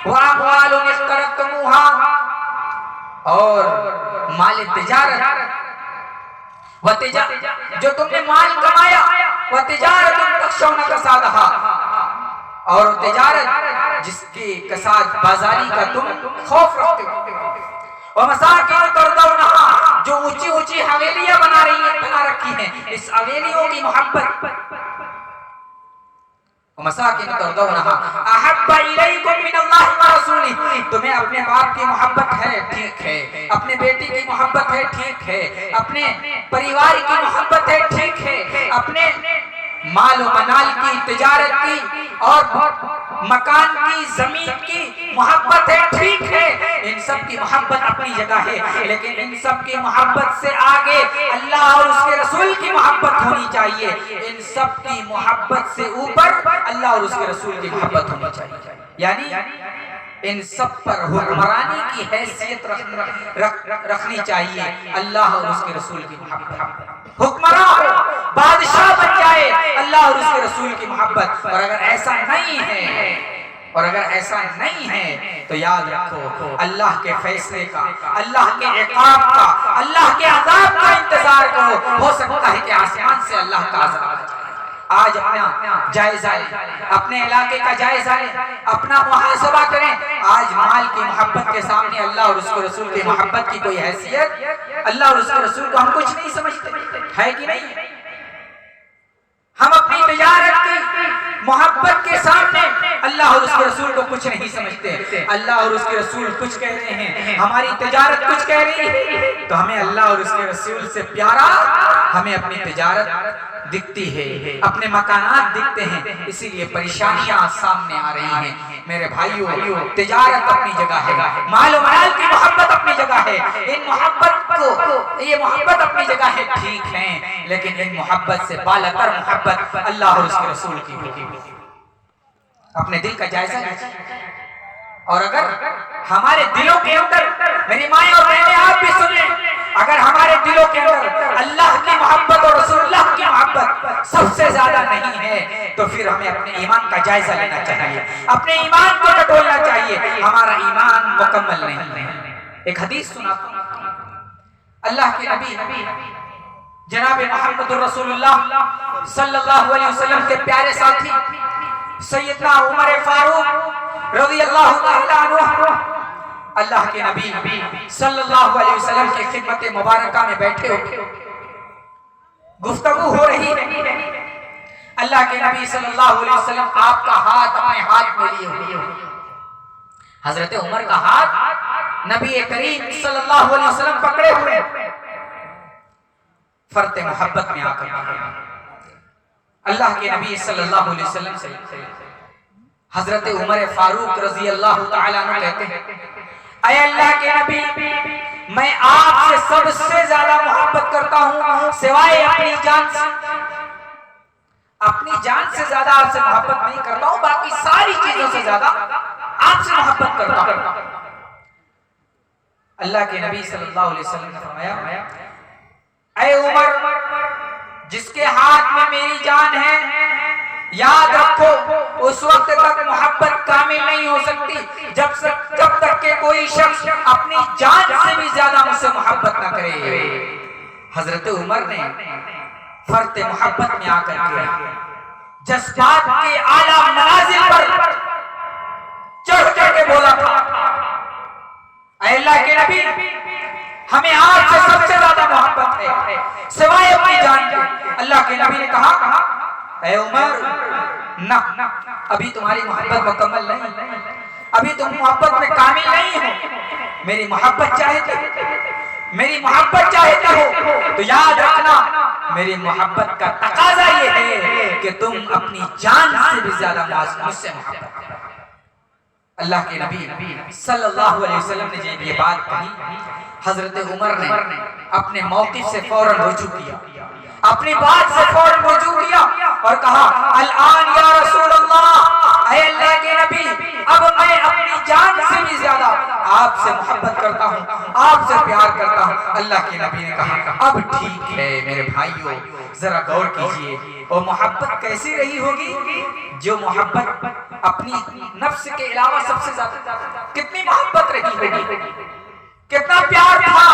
واموال اقترفتموها اور مال تجارت، جو تم نے مال کمایا، وتجارت تخشون کسادها اور تجارت جس کی کساد بازاری کا تم خوف رکھتے ہو، ومساکن ترضونها جو اونچی اونچی حویلیاں بنا رکھی ہیں، اس حویلیوں کی محبت، مساکن ترضونها احب الیکم من اللہ ورسولہ، تمہیں اپنے باپ کی محبت ہے، ٹھیک ہے، اپنے بیٹی کی محبت ہے، ٹھیک ہے، اپنے پریوار کی محبت ہے، ٹھیک ہے، اپنے مال و منال کی، تجارت کی اور مکان کی، زمین کی محبت ہے، ٹھیک ہے، ان سب کی محبت اپنی جگہ ہے، لیکن ان سب کی محبت سے آگے اللہ اور اس کے رسول کی محبت ہونی چاہیے، ان سب کی محبت سے اوپر اللہ اور اس کے رسول کی محبت ہونی چاہیے، یعنی ان سب پر حکمرانی کی حیثیت رکھنی چاہیے اللہ اور اس کے رسول کی محبت، حکمران بادشاہ بن جائے اللہ اور اس کے رسول کی محبت۔ اور اگر ایسا نہیں ہے تو یاد رکھو اللہ کے فیصلے کا، اللہ کے عقاب کا، اللہ کے عذاب کا انتظار کرو، ہو سکتا ہے کہ آسمان سے اللہ کا عذاب آ جائے۔ آج اپنا جائزہ لیں، اپنے علاقے کا جائزہ لیں، اپنا محاسبہ کریں، آج مال کی محبت کے سامنے اللہ اور اس کے رسول کی محبت کی کوئی حیثیت؟ اللہ اور اس کے رسول کو ہم کچھ نہیں سمجھتے، ہے کہ نہیں؟ ہم اپنی تجارت کی محبت کے سامنے اللہ اور اس کے رسول کو کچھ نہیں سمجھتے۔ اللہ اور اس کے رسول کچھ کہہ رہے ہیں، ہماری تجارت کچھ کہہ رہی ہے، تو ہمیں اللہ اور اس کے رسول سے پیارا ہمیں اپنی تجارت دکھتی ہے، اپنے مکانات دکھتے ہیں، اسی لیے پریشانیاں سامنے آ رہی ہیں۔ میرے بھائیو، تجارت اپنی جگہ ہے، مال و مال کی محبت اپنی جگہ ہے، یہ محبت اپنی جگہ ہے، ٹھیک ہے، لیکن ان محبت سے بالاتر محبت اللہ اور اس کے رسول کی ہوگی۔ اپنے دل کا جائزہ لیجیے، اور اگر ہمارے دلوں کے اندر، میری مائیں اور بہنیں آپ بھی سن لیں، اگر ہمارے دلوں کے اندر اللہ کی محبت اور رسول اللہ کی محبت سب سے زیادہ نہیں ہے تو پھر ہمیں اپنے ایمان کا جائزہ لینا چاہیے، اپنے ایمان کو ٹٹولنا چاہیے، ہمارا ایمان مکمل نہیں ہے۔ ایک حدیث سناتا ہوں، اللہ کے نبی جناب محمد رسول اللہ صلی اللہ علیہ وسلم کے پیارے ساتھی سیدنا عمر فاروق رضی اللہ تعالیٰ عنہ، اللہ کے نبی صلی اللہ علیہ وسلم کی خدمت مبارکہ میں بیٹھے ہوئے، گفتگو ہو رہی ہے، اللہ کے نبی صلی اللہ علیہ وسلم آپ کا ہاتھ اپنے ہاتھ میں لیے ہوئے، حضرت عمر کا ہاتھ نبی کریم صلی اللہ علیہ وسلم پکڑے ہوئے، فرط محبت میں آ کر اللہ کے نبی صلی اللہ علیہ وسلم سے حضرت عمر فاروق رضی اللہ تعالیٰ عنہ کہتے ہیں، اے اللہ کے نبی، میں آپ سے سب سے زیادہ محبت کرتا ہوں سوائے اپنی جان سے، اپنی جان سے زیادہ آپ سے محبت نہیں کرتا ہوں، باقی ساری چیزوں سے زیادہ آپ سے محبت کرتا ہوں۔ اللہ کے نبی صلی اللہ علیہ وسلم نے فرمایا، اے عمر، جس کے ہاتھ میں میری جان ہے، یاد رکھو اس وقت تک محبت کامل نہیں ہو سکتی جب تک کہ کوئی شخص اپنی جان سے بھی زیادہ مجھ سے محبت نہ کرے۔ حضرت عمر نے فرط محبت میں آ کر کے جذبات کے اعلیٰ منازل پر چڑھ چڑھ کے بولا تھا، اے اللہ کے نبی، ہمیں آپ سے سب سے زیادہ محبت ہے سوائے اپنی جان کے۔ اللہ کے نبی نے کہا، اے عمر، نہ، ابھی تمہاری محبت مکمل نہیں، ابھی تم محبت میں کامل نہیں ہو، میری محبت چاہتے ہو تو یاد رکھنا میری محبت کا تقاضا یہ ہے کہ تم اپنی جان سے بھی زیادہ مجھ سے محبت کرو۔ اللہ کے نبی صلی اللہ علیہ وسلم نے جب یہ بات کہی، حضرت عمر نے اپنے موقف سے فوراً رجوع کیا، اپنی بات سے فوراً رجوع کیا اور کہا، الآن یا رسول اللہ، اے اللہ کے نبی، اب میں اپنی جان سے بھی زیادہ آپ سے محبت کرتا ہوں، آپ سے پیار کرتا ہوں۔ اللہ کے نبی نے کہا، اب ٹھیک ہے میرے بھائیو، ذرا غور کیجئے، اور محبت کیسی رہی ہوگی؟ جو محبت اپنی نفس کے علاوہ سب سے زیادہ، کتنی محبت رہی ہوگی، کتنا پیار تھا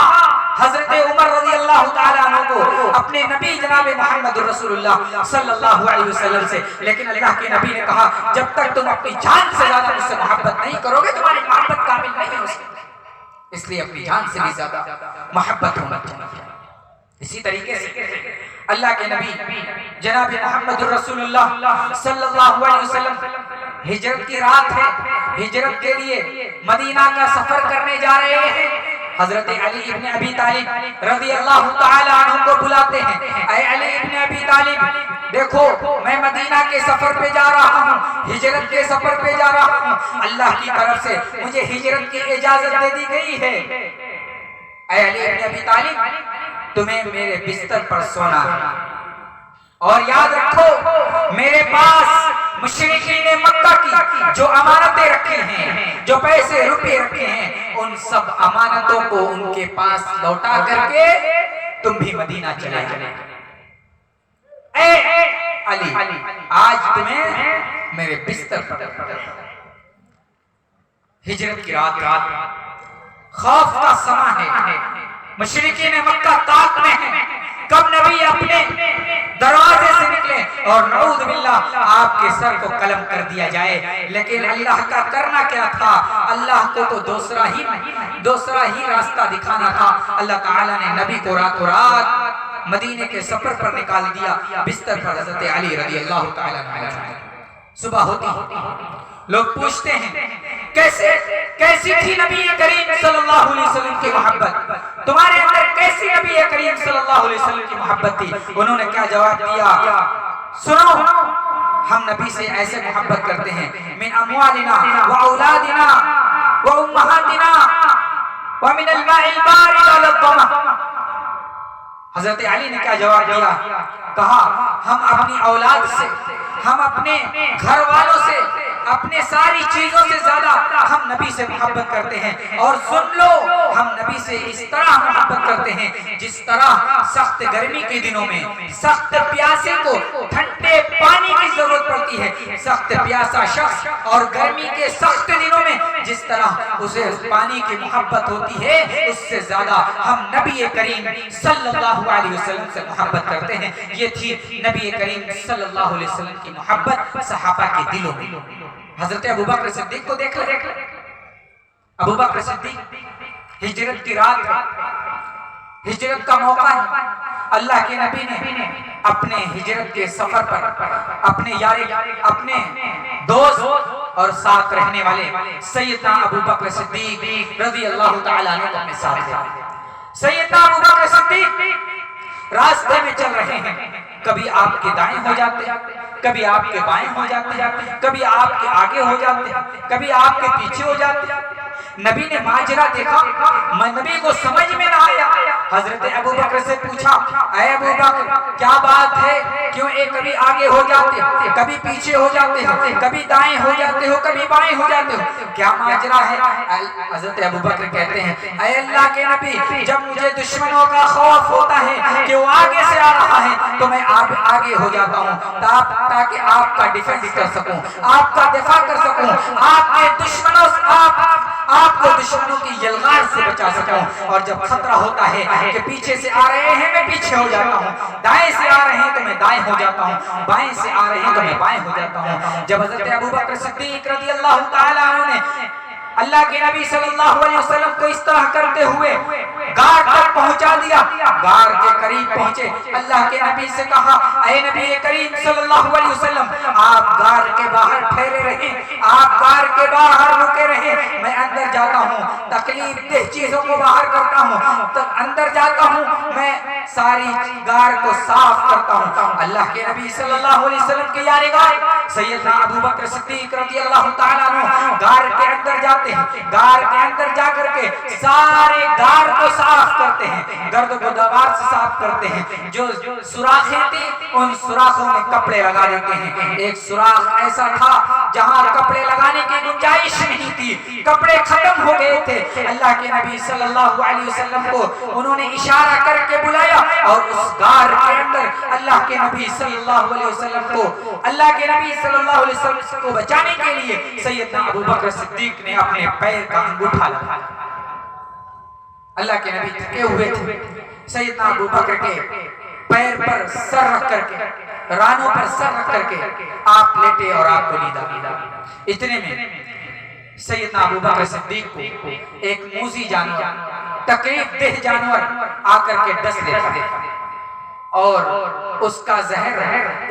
حضرت عمر رضی اللہ تعالیٰ عنہ کو اپنے نبی جناب محمد رسول اللہ صلی اللہ علیہ وسلم سے، لیکن اللہ کے نبی نے کہا، جب تک تم اپنی جان سے زیادہ مجھ سے محبت نہیں کرو گے تمہاری محبت کامل نہیں ہو سکتی، اس لیے اپنی جان سے بھی زیادہ محبت ہونا چاہیے۔ اسی طریقے سے اللہ کے نبی جناب محمد رسول اللہ صلی اللہ علیہ وسلم ہجرت کی رات ہے، ہجرت کے لیے مدینہ کا سفر کرنے جا رہے ہیں، حضرت علی ابن ابی طالب رضی اللہ تعالی عنہ کو بلاتے ہیں، اے علی ابن ابی طالب، دیکھو میں مدینہ کے سفر پہ جا رہا ہوں، ہجرت کے سفر پہ جا رہا ہوں، اللہ کی طرف سے مجھے ہجرت کی اجازت دے دی گئی ہے، اے علی ابن ابی طالب، تمہیں میرے بستر پر سونا ہے، اور یاد رکھو میرے پاس مشرکین مکہ کی جو امانتیں رکھی ہیں، جو پیسے روپے رکھے ہیں، ان سب امانتوں کو ان کے پاس لوٹا کر کے تم بھی مدینہ چلے جائیں۔ اے علی، آج تمہیں میرے بستر پر، ہجرت کی رات، خوف کا سما ہے، مشرکین مکہ طاق میں ہیں، کب نبی اپنے دروازے سے نکلے اور نعوذ باللہ آپ کے سر کو قلم کر دیا جائے، لیکن اللہ کا کرنا کیا تھا، اللہ کو تو دوسرا ہی راستہ دکھانا تھا۔ اللہ تعالیٰ نے نبی کو راتوں رات مدینے کے سفر پر نکال دیا، بستر پر حضرت علی رضی اللہ تعالیٰ عنہ۔ صبح ہوتی لوگ پوچھتے ہیں کیسی تھی نبی کریم صلی اللہ علیہ وسلم کی محبت، تمہارے اندر کیسی نبی کریم صلی اللہ علیہ وسلم کی محبت تھی؟ انہوں نے کیا جواب دیا؟ سنو، ہم نبی سے ایسے محبت کرتے ہیں، من اموالنا و اولادنا و امہاتنا و من الماء البارد على الظما۔ حضرت علی نے کیا جواب دیا؟ کہا، ہم اپنی اولاد سے، ہم اپنے گھر والوں سے، اپنے ساری چیزوں سے زیادہ ہم نبی سے محبت کرتے ہیں. اور سن لو, ہم نبی سے اس طرح محبت کرتے ہیں جس طرح سخت گرمی کے دنوں میں سخت پیاسے کو ٹھنڈے پانی کی ضرورت پڑتی ہے, سخت پیاسا شخص اور گرمی کے سخت دنوں میں جس طرح اسے پانی کی محبت ہوتی ہے, اس سے زیادہ ہم نبی کریم صلی اللہ علیہ وسلم سے محبت کرتے ہیں. یہ تھی نبی کریم صلی اللہ علیہ وسلم کی محبت صحابہ کے دلوں میں. حضرت ابوبکر صدیق کو دیکھ لیں. ابوبکر صدیق ہجرت کی رات, ہجرت کا موقع ہے. اللہ کے نبی نے اپنے ہجرت کے سفر پر اپنے یار, اپنے دوست اور ساتھ رہنے والے سیدنا ابوبکر صدیق رضی اللہ تعالیٰ عنہ کو اپنے ساتھ لے. سیدنا ابوبکر صدیق راستے میں چل رہے ہیں, کبھی آپ کے دائیں ہو جاتے, کبھی آپ کے بائیں ہو جاتے, کبھی آپ کے آگے ہو جاتے, کبھی آپ کے پیچھے ہو جاتے. نبی نے ماجرا دیکھا, نبی کو سمجھ میں نہ آیا. حضرت ابوبکر سے پوچھا, اے ابوبکر کیا بات ہے, کیوں ایک کبھی آگے ہو جاتے, کبھی پیچھے ہو جاتے ہو, کبھی دائیں ہو جاتے ہو, کبھی بائیں ہو جاتے ہو, کیا ماجرا ہے؟ حضرت ابوبکر کہتے ہیں, اے اللہ کے نبی, جب مجھے دشمنوں کا خوف ہوتا ہے کہ وہ آگے سے آ رہا ہے تو میں آگے ہو جاتا ہوں تاکہ آپ کا ڈیفنس کر سکوں, آپ کا دفاع کر سکوں, آپ کے دشمنوں آپ کو دشمنوں کی یلغار سے بچا سکوں. اور جب خطرہ ہوتا ہے کہ پیچھے سے آ رہے ہیں میں پیچھے ہو جاتا ہوں, دائیں سے آ رہے ہیں تو میں دائیں ہو جاتا ہوں, بائیں سے آ رہے ہیں تو میں بائیں ہو جاتا ہوں. جب حضرت ابوبکر صدیق رضی اللہ تعالیٰ عنہ نے اللہ کے نبی صلی اللہ علیہ وسلم کو اس طرح کرتے ہوئے غار تک پہنچا دیا, غار کے قریب پہنچے, اللہ کے نبی سے کہا, اے نبی کریم صلی اللہ علیہ وسلم, آپ غار کے باہر ٹھہرے رہیں, آپ غار کے باہر رکے رہیں, میں اندر جاتا ہوں, تکلیف دہ چیزوں کو باہر کرتا ہوں, اندر جاتا ہوں, میں ساری غار کو صاف کرتا ہوں. اللہ کے نبی صلی اللہ علیہ وسلم کے یار غار سیدنا ابوبکر صدیق رضی اللہ تعالیٰ عنہ غار کے اندر جاتے ہیں, غار کے اندر جا کر کے سارے غار کو صاف کرتے ہیں, گرد و غبار سے صاف کرتے ہیں, جو سوراخیں تھی ان سوراخوں میں کپڑے لگا دیتے ہیں. ایک سوراخ ایسا تھا جہاں کپڑے لگانے کی گنجائش نہیں تھی, کپڑے ختم ہو گئے تھے. اللہ کے نبی صلی اللہ علیہ وسلم کو انہوں نے اشارہ کر کے بلایا اور اس غار کے اندر اللہ کے نبی صلی اللہ علیہ وسلم کو, اللہ کے نبی صلی اللہ علیہ وسلم کو بچانے کے لیے سیدنا ابوبکر صدیق نے اپنے پیر کا انگوٹھا لگایا. اللہ کے نبی تھکے ہوئے تھے, سیدنا ابوبکر کے پیر پر سر رکھ کر کے, رانوں پر سر رکھ کر کے آپ لیٹے اور آپ کو نیند آ گئی. اتنے میں سیدنا ابوبکر صدیق کو ایک موذی جانور, تکلیف دہ جانور آ کر کے ڈس لیتا ہے اور اس کا زہر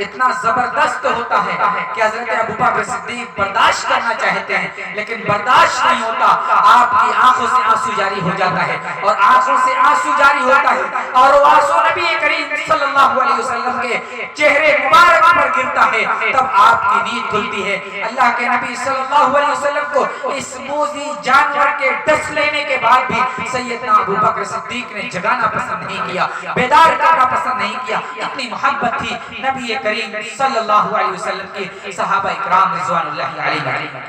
اتنا زبردست ہوتا ہے کہ حضرت ابوبکر صدیق برداشت کرنا چاہتے ہیں لیکن برداشت نہیں ہوتا. آپ کی آنکھوں سے آنسو جاری ہو جاتا ہے اور آنکھوں سے آنسو جاری ہوتا ہے اور وہ آنسو نبی کریم صلی اللہ علیہ وسلم کے چہرے مبارک پر گرتا ہے. تب آپ کی نیند کھلتی ہے. اللہ کے نبی صلی اللہ علیہ وسلم کو اس موذی جانور کے ڈس لینے کے بعد بھی سیدنا ابوبکر صدیق نے جگانا پسند نہیں کیا, بیدار کرنا پسند نہیں کیا. اتنی محبت تھی نبی کریم صلی اللہ علیہ وسلم کی صحابہ اکرام رضوان اللہ علیہ.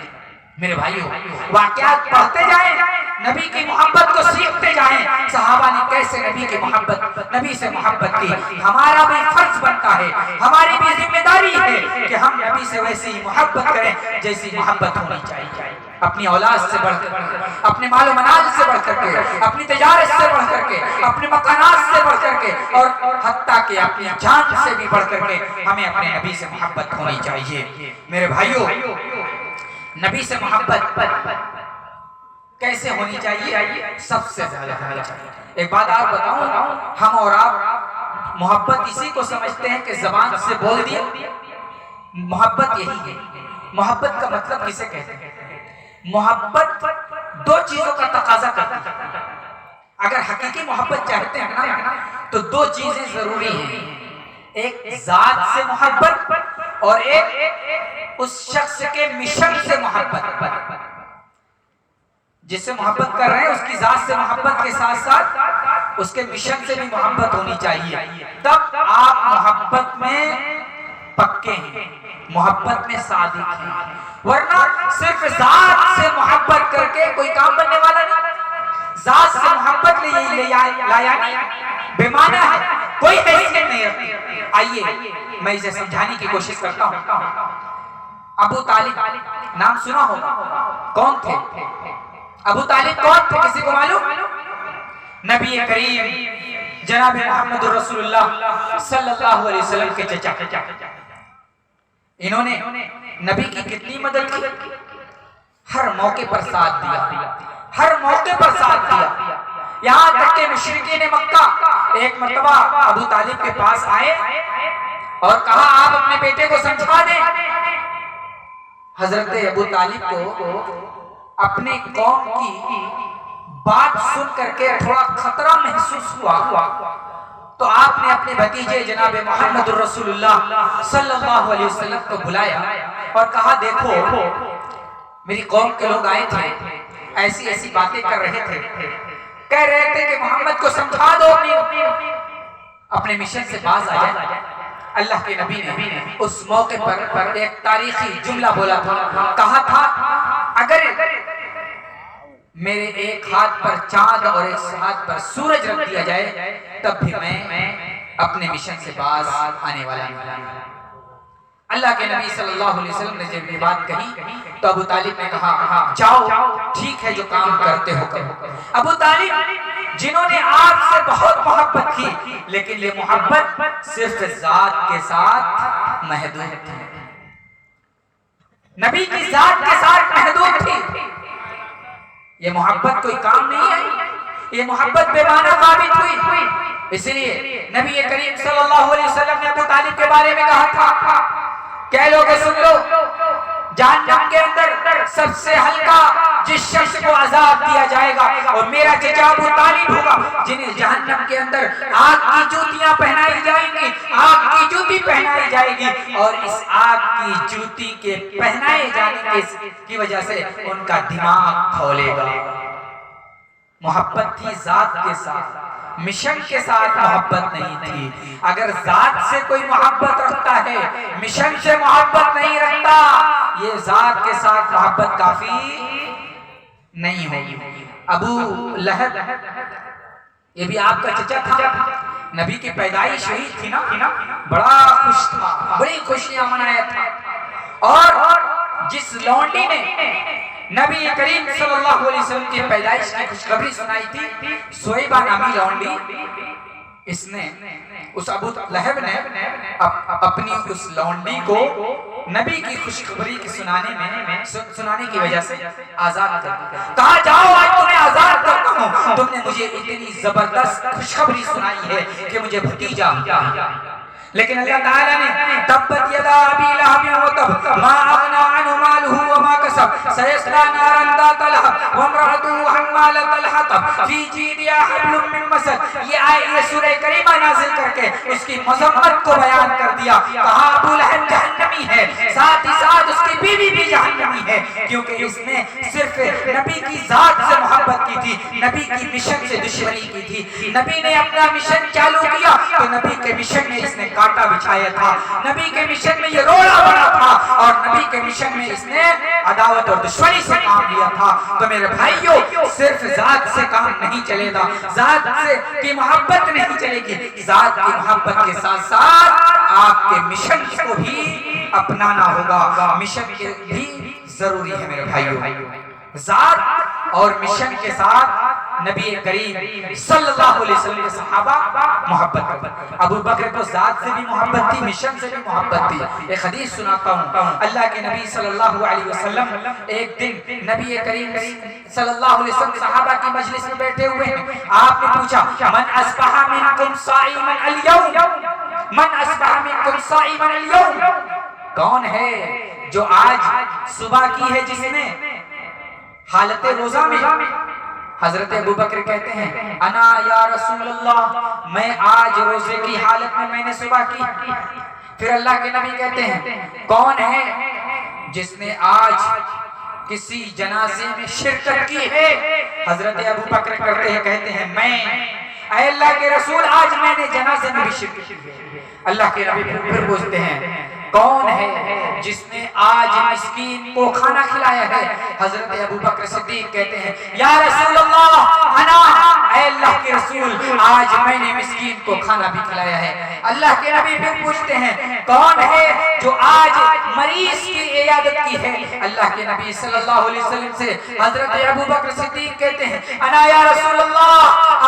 میرے بھائیوں, واقعات پڑھتے جائیں, نبی کی محبت کو سیکھتے جائیں. صحابہ نے کیسے نبی کی محبت, نبی سے محبت کی. ہمارا بھی فرض بنتا ہے, ہماری بھی ذمہ داری ہے کہ ہم نبی سے ویسی ہی محبت کریں جیسی محبت ہونی چاہیے. اپنی اولاد سے بڑھ کر, اپنے مال و منال سے بڑھ کر کے, اپنی تجارت سے بڑھ کر کے, اپنے مکانات سے بڑھ کر کے اور حتیٰ کہ اپنی جان سے بھی بڑھ کر کے ہمیں اپنے نبی سے محبت ہونی چاہیے. میرے بھائیوں, نبی سے محبت کیسے ہونی چاہیے؟ سب سے زیادہ ہونی چاہیے. ایک بات آپ بتاؤں, ہم اور آپ محبت اسی کو سمجھتے ہیں کہ زبان سے بول دیا. محبت یہی ہے. محبت کا مطلب کسے کہتے ہیں؟ محبت دو چیزوں کا تقاضا کرتی ہے. اگر حقیقی محبت چاہتے ہیں نا تو دو چیزیں ضروری ہیں. ایک ذات سے محبت اور ایک اس شخص کے مشن سے محبت. جس سے محبت کر رہے ہیں اس کی ذات سے محبت کے ساتھ ساتھ اس کے مشن سے بھی محبت ہونی چاہیے. تب آپ محبت میں پکے ہیں, محبت میں صادق ہیں، ورنہ صرف ذات سے محبت کر کے کوئی کام بننے والا نہیں. ذات سے محبت لایا بے معنی ہے، کوئی حیثیت نہیں رکھتی. آئیے میں اسے سمجھانے کی کوشش کرتا ہوں. ابو طالب نام سنا ہوگا، کون تھے ابو طالب؟ کون تھے؟ کسی کو معلوم؟ نبی کریم جناب محمد رسول اللہ صلی اللہ علیہ وسلم کے چچا. انہوں نے نبی کی کتنی مدد کی، ہر موقع پر ساتھ دیا، ہر موقع پر ساتھ دیا. یہاں تک کہ مشرکین مکہ ایک مرتبہ ابو طالب کے پاس آئے اور کہا آپ اپنے بیٹے کو سمجھا دیں. حضرت ابو طالب کو اپنے قوم کی بات سن کر کے تھوڑا خطرہ محسوس ہوا، تو آپ نے اپنے بھتیجے جناب محمد رسول اللہ صلی اللہ علیہ وسلم کو بلایا اور کہا دیکھو میری قوم کے لوگ آئے تھے، ایسی ایسی باتیں کر رہے تھے، کہہ رہے تھے کہ محمد کو سمجھا دو اپنے مشن سے باز آ جائے. اللہ کے نبی نے اس موقع پر ایک تاریخی جملہ بولا تھا، کہا تھا اگر میرے ایک ہاتھ پر چاند اور ایک ہاتھ پر سورج رکھ دیا جائے تب بھی میں اپنے مشن سے باز آنے والا نہیں. اللہ کے نبی صلی اللہ علیہ وسلم نے جب یہ بات کہی تو ابو طالب نے کہا جاؤ ٹھیک ہے جو کام کرتے ہو کرو. ابو طالب جنہوں نے آپ سے بہت محبت کی، لیکن یہ محبت صرف ذات کے ساتھ محدود تھی، نبی کی ذات کے ساتھ محدود تھی. یہ محبت کوئی کام نہیں ہے، یہ محبت بے معنی ثابت ہوئی. اس لیے نبی کریم صلی اللہ علیہ وسلم نے ابو طالب کے بارے میں کہا تھا کہہ لو کہ سن لو، جہنم کے اندر سب سے ہلکا جس شخص کو عذاب دیا جائے گا اور میرا چچا ابو طالب ہوگا، جنہیں جہنم کے اندر آگ کی جوتیاں پہنائی جائیں گی، آگ کی جوتی پہنائی جائے گی، اور اس آگ کی جوتی کے پہنائے جانے کی وجہ سے ان کا دماغ کھولے گا. محبت تھی ذات کے ساتھ، مشن کے ساتھ محبت نہیں تھی. اگر ذات سے کوئی محبت رکھتا ہے، مشن سے محبت نہیں رکھتا، یہ ذات کے ساتھ محبت کافی نہیں ہوگی. ابو لہب یہ بھی آپ کا چچا تھا، نبی کی پیدائش ہوئی تھی نا، بڑا خوش تھا، بڑی خوشیاں منایا تھا. اور جس لونڈی نے نبی کریم صلی اللہ علیہ وسلم کی پیدائش کی خوشخبری سنائی تھی، سویبہ نامی لونڈی، اس نے اس ابو لہب نے اپنی اس لونڈی کو نبی کی خوشخبری کی سنانے کی وجہ سے آزاد کر دیا. کہا جاؤ آج تمہیں آزاد کرتا ہوں، تم نے مجھے اتنی زبردست خوشخبری سنائی ہے کہ مجھے بھتیجا. لیکن اللہ تعالیٰ نے تبت یدا ابی لہب وتب ما اغنى عنه ماله وما كسب سيصلى نارا ذات لهب وامرأته حمالة الحطب في جيدها حبل من مسد. یہ سورہ کریمہ نازل کر کے اس کی مذمت کو بیان کر دیا. کہا ابو لہب جہنمی ہے، ساتھ ہی ساتھ اس کی بیوی بھی جہنمی ہے، کیونکہ اس نے صرف نبی کی ذات سے محبت کی تھی، نبی کی مشن سے دشمنی کی تھی. نبی نے اپنا مشن چالو کیا تو نبی کے مشن میں اس نے کاٹا بچھایا تھا، نبی کے مشن میں یہ روڑا بڑا تھا، اور نبی کے مشن میں اس نے عداوت اور دشمنی سے کام لیا تھا. تو میرے بھائیوں، صرف ذات سے کام نہیں چلے گا، ذات سے کی محبت نہیں چلے گی، ذات کی محبت کے ساتھ ساتھ آپ کے مشن کو بھی اپنانا ہوگا. مشن کے بھی ضروری ہے میرے بھائیوں. ذات اور مشن کے ساتھ نبی کریم صلی اللہ علیہ وسلم کے صحابہ محبت کرتے. ابو بکر کو ذات سے بھی محبت تھی، مشن سے بھی محبت تھی. ایک حدیث سناتا ہوں. اللہ کے نبی صلی اللہ علیہ وسلم ایک دن نبی کریم صلی اللہ علیہ وسلم صحابہ کی مجلس میں بیٹھے ہوئے ہیں. آپ نے پوچھا من اصبح منکم صائما اليوم، من اصبح منکم صائما اليوم، کون ہے جو آج صبح کی ہے جس نے حالت روزہ میں؟ حضرت ابو بکر کہتے ہیں انا یا رسول اللہ، میں آج روزے کی حالت میں نے صبح کی. پھر اللہ کے نبی کہتے ہیں کون ہے جس نے آج کسی جنازے میں شرکت کی ہے؟ حضرت ابو بکر کہتے ہیں میں. اے اللہ کے رسول، آج میں نے جنازے میں بھی شرکت کی. اللہ کے نبی پھر پوچھتے ہیں کون ہے جس نے آج مسکین کو کھانا کھلایا ہے؟ حضرت ابوبکر صدیق کہتے ہیں یا رسول اللہ انا، اے اللہ کے رسول آج میں نے مسکین کو کھانا بھی کھلایا ہے۔ اللہ کے نبی پھر پوچھتے ہیں کون ہے جو آج مریض کی عیادت کی ہے؟ اللہ کے نبی صلی اللہ علیہ وسلم سے حضرت ابوبکر صدیق کہتے ہیں انا یا رسول اللہ،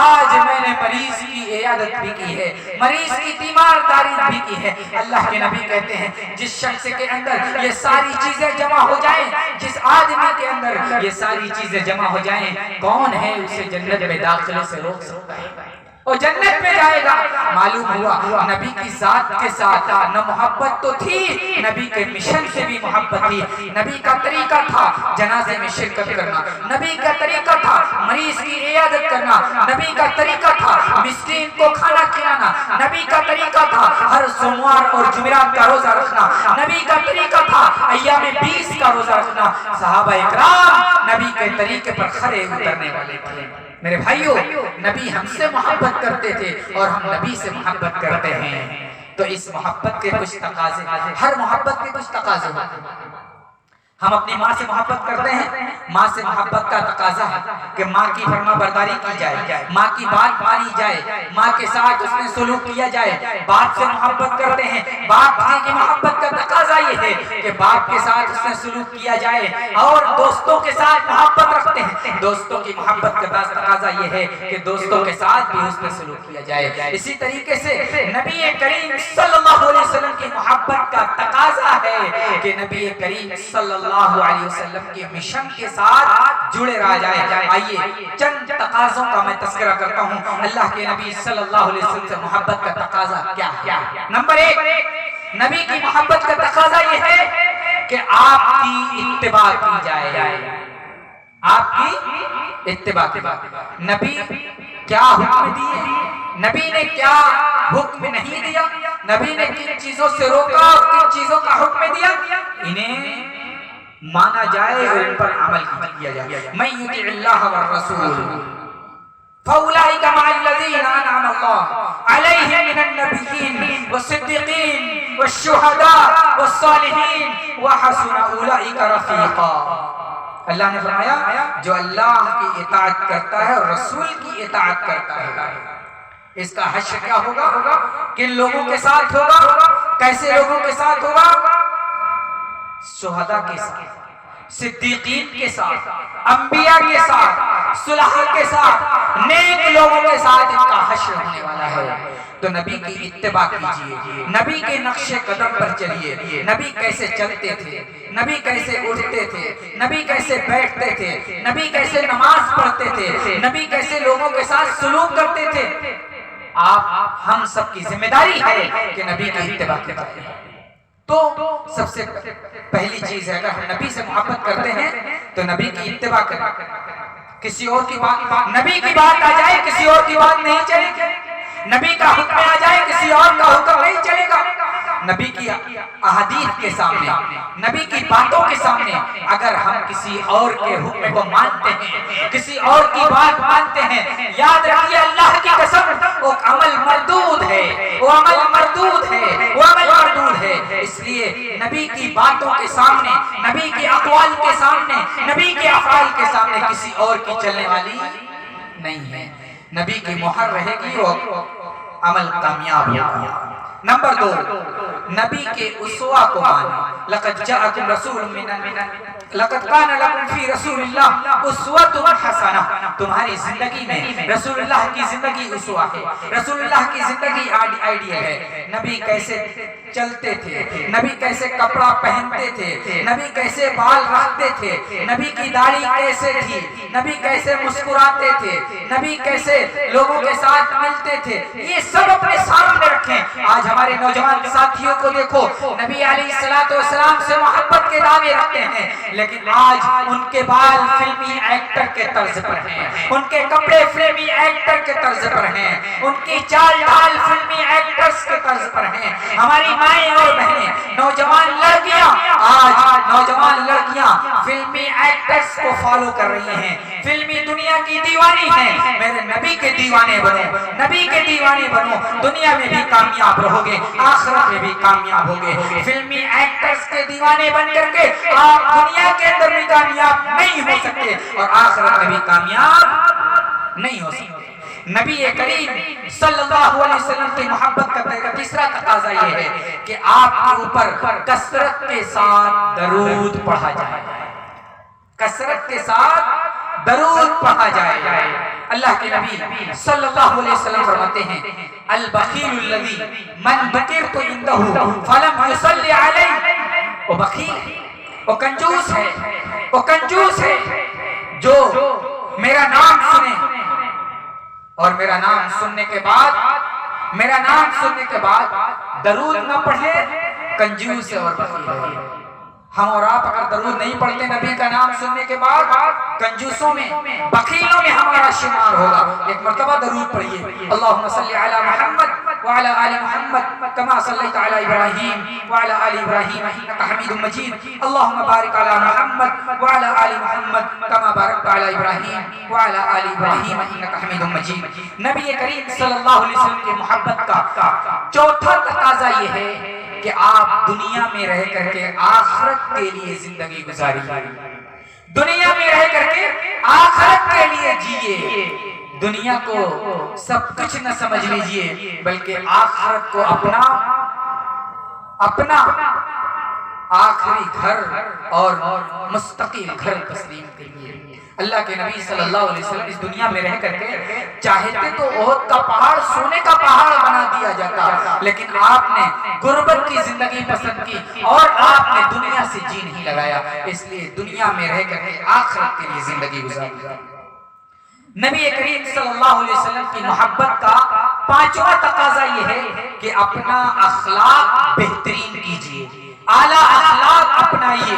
آج میں نے مریض کی عیادت بھی کی ہے، مریض کی تیمارداری بھی کی ہے۔ اللہ کے نبی کہتے ہیں جس شخص کے اندر یہ ساری چیزیں جمع ہو جائیں، جس آدمی کے اندر یہ ساری چیزیں جمع ہو جائیں، کون ہے اسے جنت میں داخلے سے روک سکتا ہے؟ وہ جنت میں جائے گا۔ معلوم ہوا نبی کی ذات کے ساتھ نہ محبت تو تھی، نبی کے مشن سے بھی محبت تھی۔ نبی کا طریقہ تھا جنازے میں شرکت کرنا، نبی کا طریقہ تھا مریض کی عیادت کرنا، نبی کا طریقہ تھا مسکین کو کھانا کھلانا، نبی کا طریقہ تھا ہر سوموار اور جمعرات کا روزہ رکھنا، نبی کا طریقہ تھا ایام 20 کا روزہ رکھنا۔ صحابہ اکرام نبی کے طریقے پر کھرے اترنے والے تھے۔ میرے بھائیوں، نبی ہم سے محبت کرتے تھے اور ہم نبی سے محبت کرتے ہیں، تو اس محبت کے کچھ تقاضے، ہر محبت کے کچھ تقاضے ہوتے ہیں۔ ہم اپنی ماں سے محبت کرتے ہیں، ماں سے محبت کا تقاضا ہے کہ ماں کی فرما برداری کی جائے، ماں کی بات مانی جائے، ماں کے ساتھ اس میں سلوک کیا جائے۔ باپ سے محبت کرتے ہیں، باپ کی محبت کا تقاضا یہ ہے کہ باپ کے ساتھ اس میں سلوک کیا جائے۔ اور دوستوں کے ساتھ محبت رکھتے ہیں، دوستوں کی محبت کا تقاضا یہ ہے کہ دوستوں کے ساتھ بھی اس میں سلوک کیا جائے۔ اسی طریقے سے نبی کریم صلی اللہ علیہ وسلم کی محبت کا تقاضا ہے کہ نبی کریم صلی اللہ علیہ وسلم کے مشن کے ساتھ جڑے رہ جائے۔ آئیے چند تقاضوں کا میں تذکرہ کرتا ہوں۔ اللہ کے نبی صلی اللہ علیہ وسلم سے محبت کا تقاضا کیا ہے؟ نمبر 1، نبی کی محبت کا تقاضا یہ ہے کہ آپ کی اتباع کی جائے، آپ کی اتباع کی جائے۔ نبی کیا حکم دیے، نبی نے کیا حکم نہیں دیا، نبی نے کن چیزوں سے روکا اور کن چیزوں کا حکم دیا، انہیں مانا جائے اور ان پر عمل کیا جائے۔ من یطع اللہ والرسول فاولئک مع الذین انعم اللہ علیہم من النبیین والصدیقین والشہداء والصالحین وحسن اولئک رفیقا۔ اللہ نے فرمایا جو اللہ کی اطاعت کرتا ہے اور رسول کی اطاعت کرتا ہے، اس کا حشر کیا ہوگا؟ کن لوگوں کے ساتھ ہوگا؟ کیسے لوگوں کے ساتھ ہوگا؟ شہداء کے ساتھ، صدیقین کے ساتھ، انبیاء کے ساتھ، صلحاء کے ساتھ، نیک لوگوں کے ساتھ ان کا حشر ہونے والا ہے۔ تو نبی کی اتباع کیجئے، نبی کے نقش قدم پر چلیے۔ نبی کیسے چلتے تھے، نبی کیسے اٹھتے تھے، نبی کیسے بیٹھتے تھے، نبی کیسے نماز پڑھتے تھے، نبی کیسے لوگوں کے ساتھ سلوک کرتے تھے۔ آپ ہم سب کی ذمہ داری ہے کہ نبی کی اتباع کریں۔ تو سب سے پہلی چیز ہے اگر ہم نبی سے محبت کرتے ہیں تو نبی کی اتباع کریں۔ کسی اور کی بات، نبی کی بات آ جائے کسی اور کی بات نہیں چلے گی، نبی کا حکم آ جائے کسی اور کا حکم نہیں چلے گا۔ نبی کی احادیث کے سامنے، نبی کی باتوں کے سامنے اگر ہم کسی اور کے حکم کو مانتے ہیں، کسی اور کی بات مانتے ہیں، یاد رکھیے اللہ کی قسم وہ عمل مردود ہے، وہ عمل مردود ہے، وہ عمل مردود ہے۔ اس لیے نبی کی باتوں کے سامنے، نبی کے اقوال کے سامنے، نبی کے افعال کے سامنے کسی اور کی چلنے والی نہیں ہے۔ نبی کی مہر رہے گی وہ عمل کامیاب ہوگا۔ نمبر 2، نبی کے اسوہ کو مانیں۔ لقد جاءکم رسول لقد کان لکم فی رسول اللہ اسوۃ حسنہ۔ تمہاری زندگی میں رسول اللہ کی زندگی اسوہ ہے، رسول اللہ کی زندگی آئیڈیل ہے۔ نبی کیسے چلتے تھے، نبی کیسے کپڑا پہنتے تھے، نبی کیسے بال رکھتے تھے، نبی کی داڑھی کیسے تھی، نبی کیسے مسکراتے تھے، نبی کیسے لوگوں کے ساتھ ملتے تھے، یہ سب اپنے سامنے رکھیں۔ آج ہمارے نوجوان ساتھیوں کو دیکھو، نبی علیہ السلام سے محبت کے دعوے رکھتے ہیں، لیکن آج ان کے بال فلمی ایکٹر کے طرز پر ہیں، ان کے کپڑے فلمی ایکٹر کے طرز پر ہیں، ان کی چال ڈھال فلمی ایکٹرز کے طرز پر ہیں۔ ہماری مائیں اور بہنیں، نوجوان لڑکیاں، آج نوجوان لڑکیاں لڑکیاں فلمی ایکٹرز کو فالو کر رہی ہیں، فلمی دنیا کی دیوانی ہیں۔ میرے نبی کے دیوانے بنو، نبی کے دیوانے بنو، دنیا میں بھی کامیاب رہو گے، آخرت میں بھی کامیاب ہوگے۔ فلمی ایکٹرز کے دیوانے بن کر کے آپ دنیا کے اندر بھی کامیاب نہیں ہو سکتے اور آخرت میں بھی کامیاب نہیں ہو سکتے۔ نبی کریم صلی اللہ علیہ وسلم کی محبت کا تیسرا تقاضا یہ ہے کہ آپ کے اوپر کثرت کے ساتھ درود پڑھا جائے، کثرت کے ساتھ درود پڑھا جائے۔ اللہ کے نبی صلی اللہ علیہ وسلم فرماتے ہیں البخیل الذی من ذکرت عنده فلم يصلی علی، وہ بخیل ہے، وہ کنجوس ہے، وہ کنجوس ہے جو میرا نام سنے اور میرا نام سننے کے بعد درود نہ پڑھے، کنجوس اور بخیل ہے۔ ہم اور آپ اگر درود نہیں پڑھتے نبی کا نام سننے کے بعد، کنجوسوں میں، بخیلوں میں ہمارا شمار ہوگا۔ ایک مرتبہ درود پڑھیے، اللہم صلی علی محمد وعلی آل محمد کما صلیت علی ابراہیم وعلی آل ابراہیم انک حمید مجید، اللہم بارک علی محمد وعلی آل محمد کما بارکت علی ابراہیم وعلی آل ابراہیم انک حمید مجید۔ نبی کریم صلی اللہ علیہ وسلم کی محبت کا چوتھا تقاضا یہ ہے کہ آپ دنیا میں رہ کر کے آخرت کے لیے زندگی گزاریے، دنیا میں رہ کر کے آخرت کے لیے جیے۔ دنیا کو سب کچھ نہ سمجھ لیجئے بلکہ آخرت کو اپنا آخری گھر اور مستقل گھر تسلیم کریے۔ اللہ کے نبی صلی اللہ علیہ وسلم اس دنیا میں رہ کر کے چاہتے تو احد کا پہاڑ سونے کا پہاڑ بنا دیا جاتا، لیکن آپ نے غربت کی زندگی پسند کی اور آپ نے دنیا سے جی نہیں لگایا، اس لیے دنیا میں رہ کر کے آخرت کے لیے زندگی گزاری۔ نبی کریم صلی اللہ علیہ وسلم کی محبت کا پانچواں تقاضا یہ ہے کہ اپنا اخلاق بہترین کیجیے، اعلیٰ اخلاق اپنائیے۔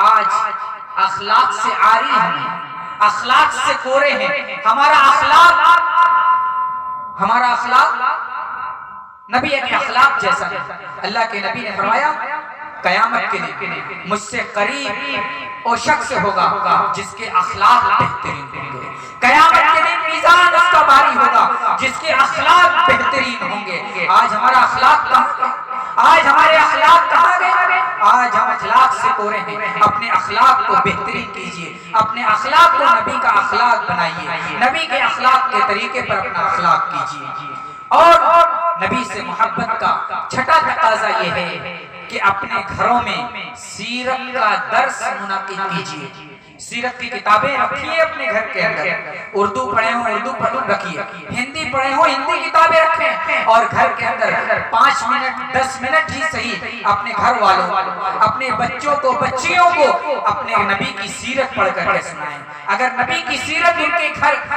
آج اخلاق سے عاری ہیں، اخلاق سے کورے ہیں، ہمارا اخلاق نبی کے اخلاق جیسا ہے۔ اللہ کے نبی نے فرمایا قیامت کے دن مجھ سے قریب وہ شخص ہوگا جس کے اخلاق بہترین ہوں گے۔ قیامت کے دن میزان اس کا بھاری ہوگا جس کے اخلاق بہترین ہوں گے۔ آج ہمارا اخلاق کہاں گئے؟ آج ہمارے اخلاق کہاں گئے؟ آج ہم اخلاق سے کورے ہیں۔ اپنے اخلاق کو بہترین کیجیے، اپنے اخلاق کو نبی کا اخلاق بنائیے، نبی کے اخلاق کے طریقے پر اپنا اخلاق کیجیے۔ اور نبی سے محبت کا چھٹا تقاضا یہ ہے کہ اپنے گھروں میں سیرت کا درس منعقد کیجیے، سیرت کی کتابیں رکھیے اپنے گھر کے اندر، اردو پڑھے ہوں اردو رکھیے، ہندی پڑھے ہوں ہندی کتابیں رکھیں، اور گھر کے اندر 5 منٹ 10 منٹ ہی صحیح اپنے گھر والوں، اپنے بچوں کو بچیوں کو اپنے نبی کی سیرت پڑھ کر کے سنائیں۔ اگر نبی کی سیرت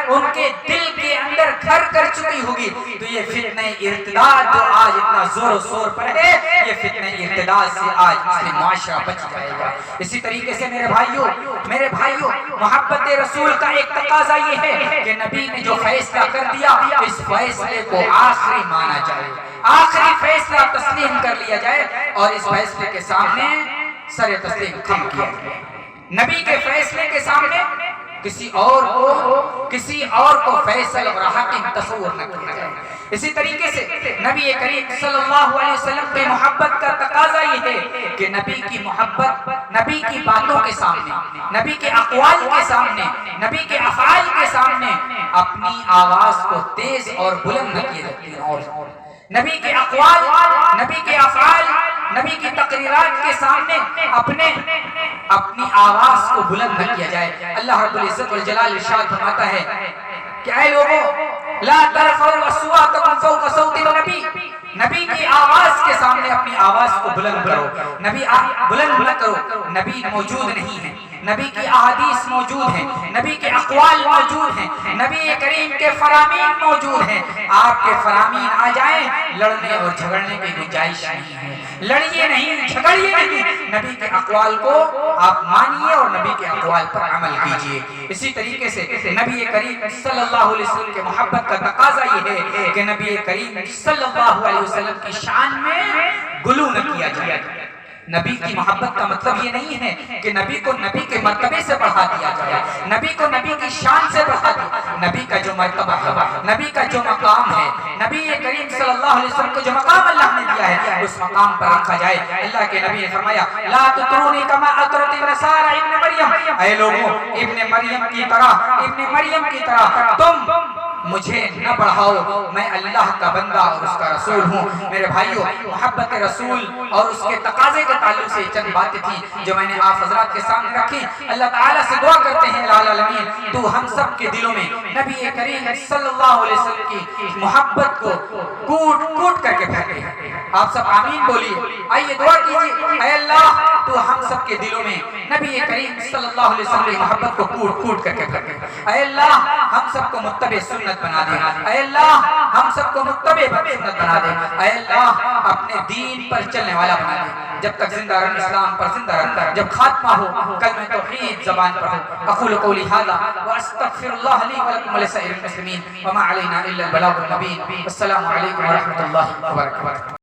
ان کے دل کے اندر گھر کر چکی ہوگی تو یہ فتنہ ارتداد جو آج اتنا زور و شور پر ہے، یہ فتنہ ارتداد سے آج مسلم معاشرہ بچ جائے گا۔ اسی طریقے سے میرے بھائیوں محبت رسول کا ایک تقاضا یہ ہے کہ نبی نے جو فیصلہ کر دیا اس فیصلے کو آخری مانا جائے، آخری فیصلہ تسلیم کر لیا جائے اور اس فیصلے کے سامنے سر تسلیم خم کیا جائے۔ نبی کے فیصلے کے سامنے کسی اور کو فیصل اور حاکم تصور نہ کیا جائے۔ اسی طریقے سے نبی کریم صلی اللہ علیہ وسلم کی محبت کا تقاضا یہ ہے کہ نبی کی محبت نبی کی باتوں کے سامنے، نبی کے اقوال کے سامنے، نبی کے افعال کے سامنے اپنی آواز کو تیز اور بلند نہ کیے جاتے ہیں، اور نبی کے اقوال، نبی کے افعال، نبی کی تقریرات کے سامنے اپنی آواز کو بلند نہ کیا جائے۔ اللہ رب العزت والجلال ارشاد فرماتا ہے کہ اے لوگوں لا ترفعوا اصواتکم فوق صوت النبی، نبی کی آواز کے سامنے اپنی آواز کو بلند کرو، بلند نہ کرو۔ نبی موجود نہیں ہے، نبی کی احادیث موجود ہیں، نبی کے اقوال موجود ہیں، نبی کریم کے فرامین موجود ہیں۔ آپ کے فرامین آ جائیں، لڑنے اور جھگڑنے کی گنجائش نہیں ہے۔ لڑیے نہیں، جھگڑیے نہیں، نبی کے اقوال کو آپ مانیے اور نبی کے اقوال پر عمل کیجیے۔ اسی طریقے سے نبی کریم صلی اللہ علیہ وسلم کے محبت کا تقاضا یہ ہے کہ نبی کریم صلی اللہ علیہ وسلم کی شان میں غلو نہ کیا جائے، نبی کی محبت کا مطلب یہ نہیں ہے کہ نبی کو نبی کے مرتبے سے بڑھا دیا جائے، نبی کو نبی کی شان سے بڑھا دیا۔ نبی کا جو مرتبہ ہے، نبی کا جو مقام ہے، نبی کریم صلی اللہ علیہ وسلم کو جو مقام اللہ نے دیا ہے، اس مقام پر رکھا جائے۔ اللہ کے نبی نے فرمایا لا تطرونی کما اطرت النصارى ابن مریم، اے لوگوں ابن مریم کی طرح تم مجھے نہ بڑھاؤ، میں اللہ کا بندہ اور اس کا رسول ہوں۔ میرے بھائیوں، محبت رسول اور اس کے تقاضے کے تعلق سے چند باتیں تھیں جو میں نے آپ حضرات کے سامنے رکھی۔ اللہ تعالیٰ سے دعا کرتے ہیں الہ العالمین تو ہم سب کے دلوں میں نبی کریم صلی اللہ علیہ وسلم کی محبت کو کوٹ کوٹ کر کے پھیلے۔ آپ سب آمین بولیے، آئیے دعا کیجیے، اے اللہ تو ہم سب کے دلوں میں نبی کریم صلی اللہ علیہ وسلم کی محبت کو کوٹ کوٹ کر کے پھیلے۔ اے اللہ ہم سب کو متبع سنت بنا دے، اے اللہ ہم سب کو متبع سنت بنا دے، اے اللہ اپنے دین پر چلنے والا بنا دے۔ جب تک زندہ رہے اسلام پر زندہ رہے، جب خاتمہ ہو کلمہ توحید زبان پر ہو۔ اقول قولی ھذا واستغفر اللہ لی ولکم ولسائر المسلمین وما علینا الا البلاغ المبین۔ السلام علیکم ورحمۃ اللہ وبرکاتہ۔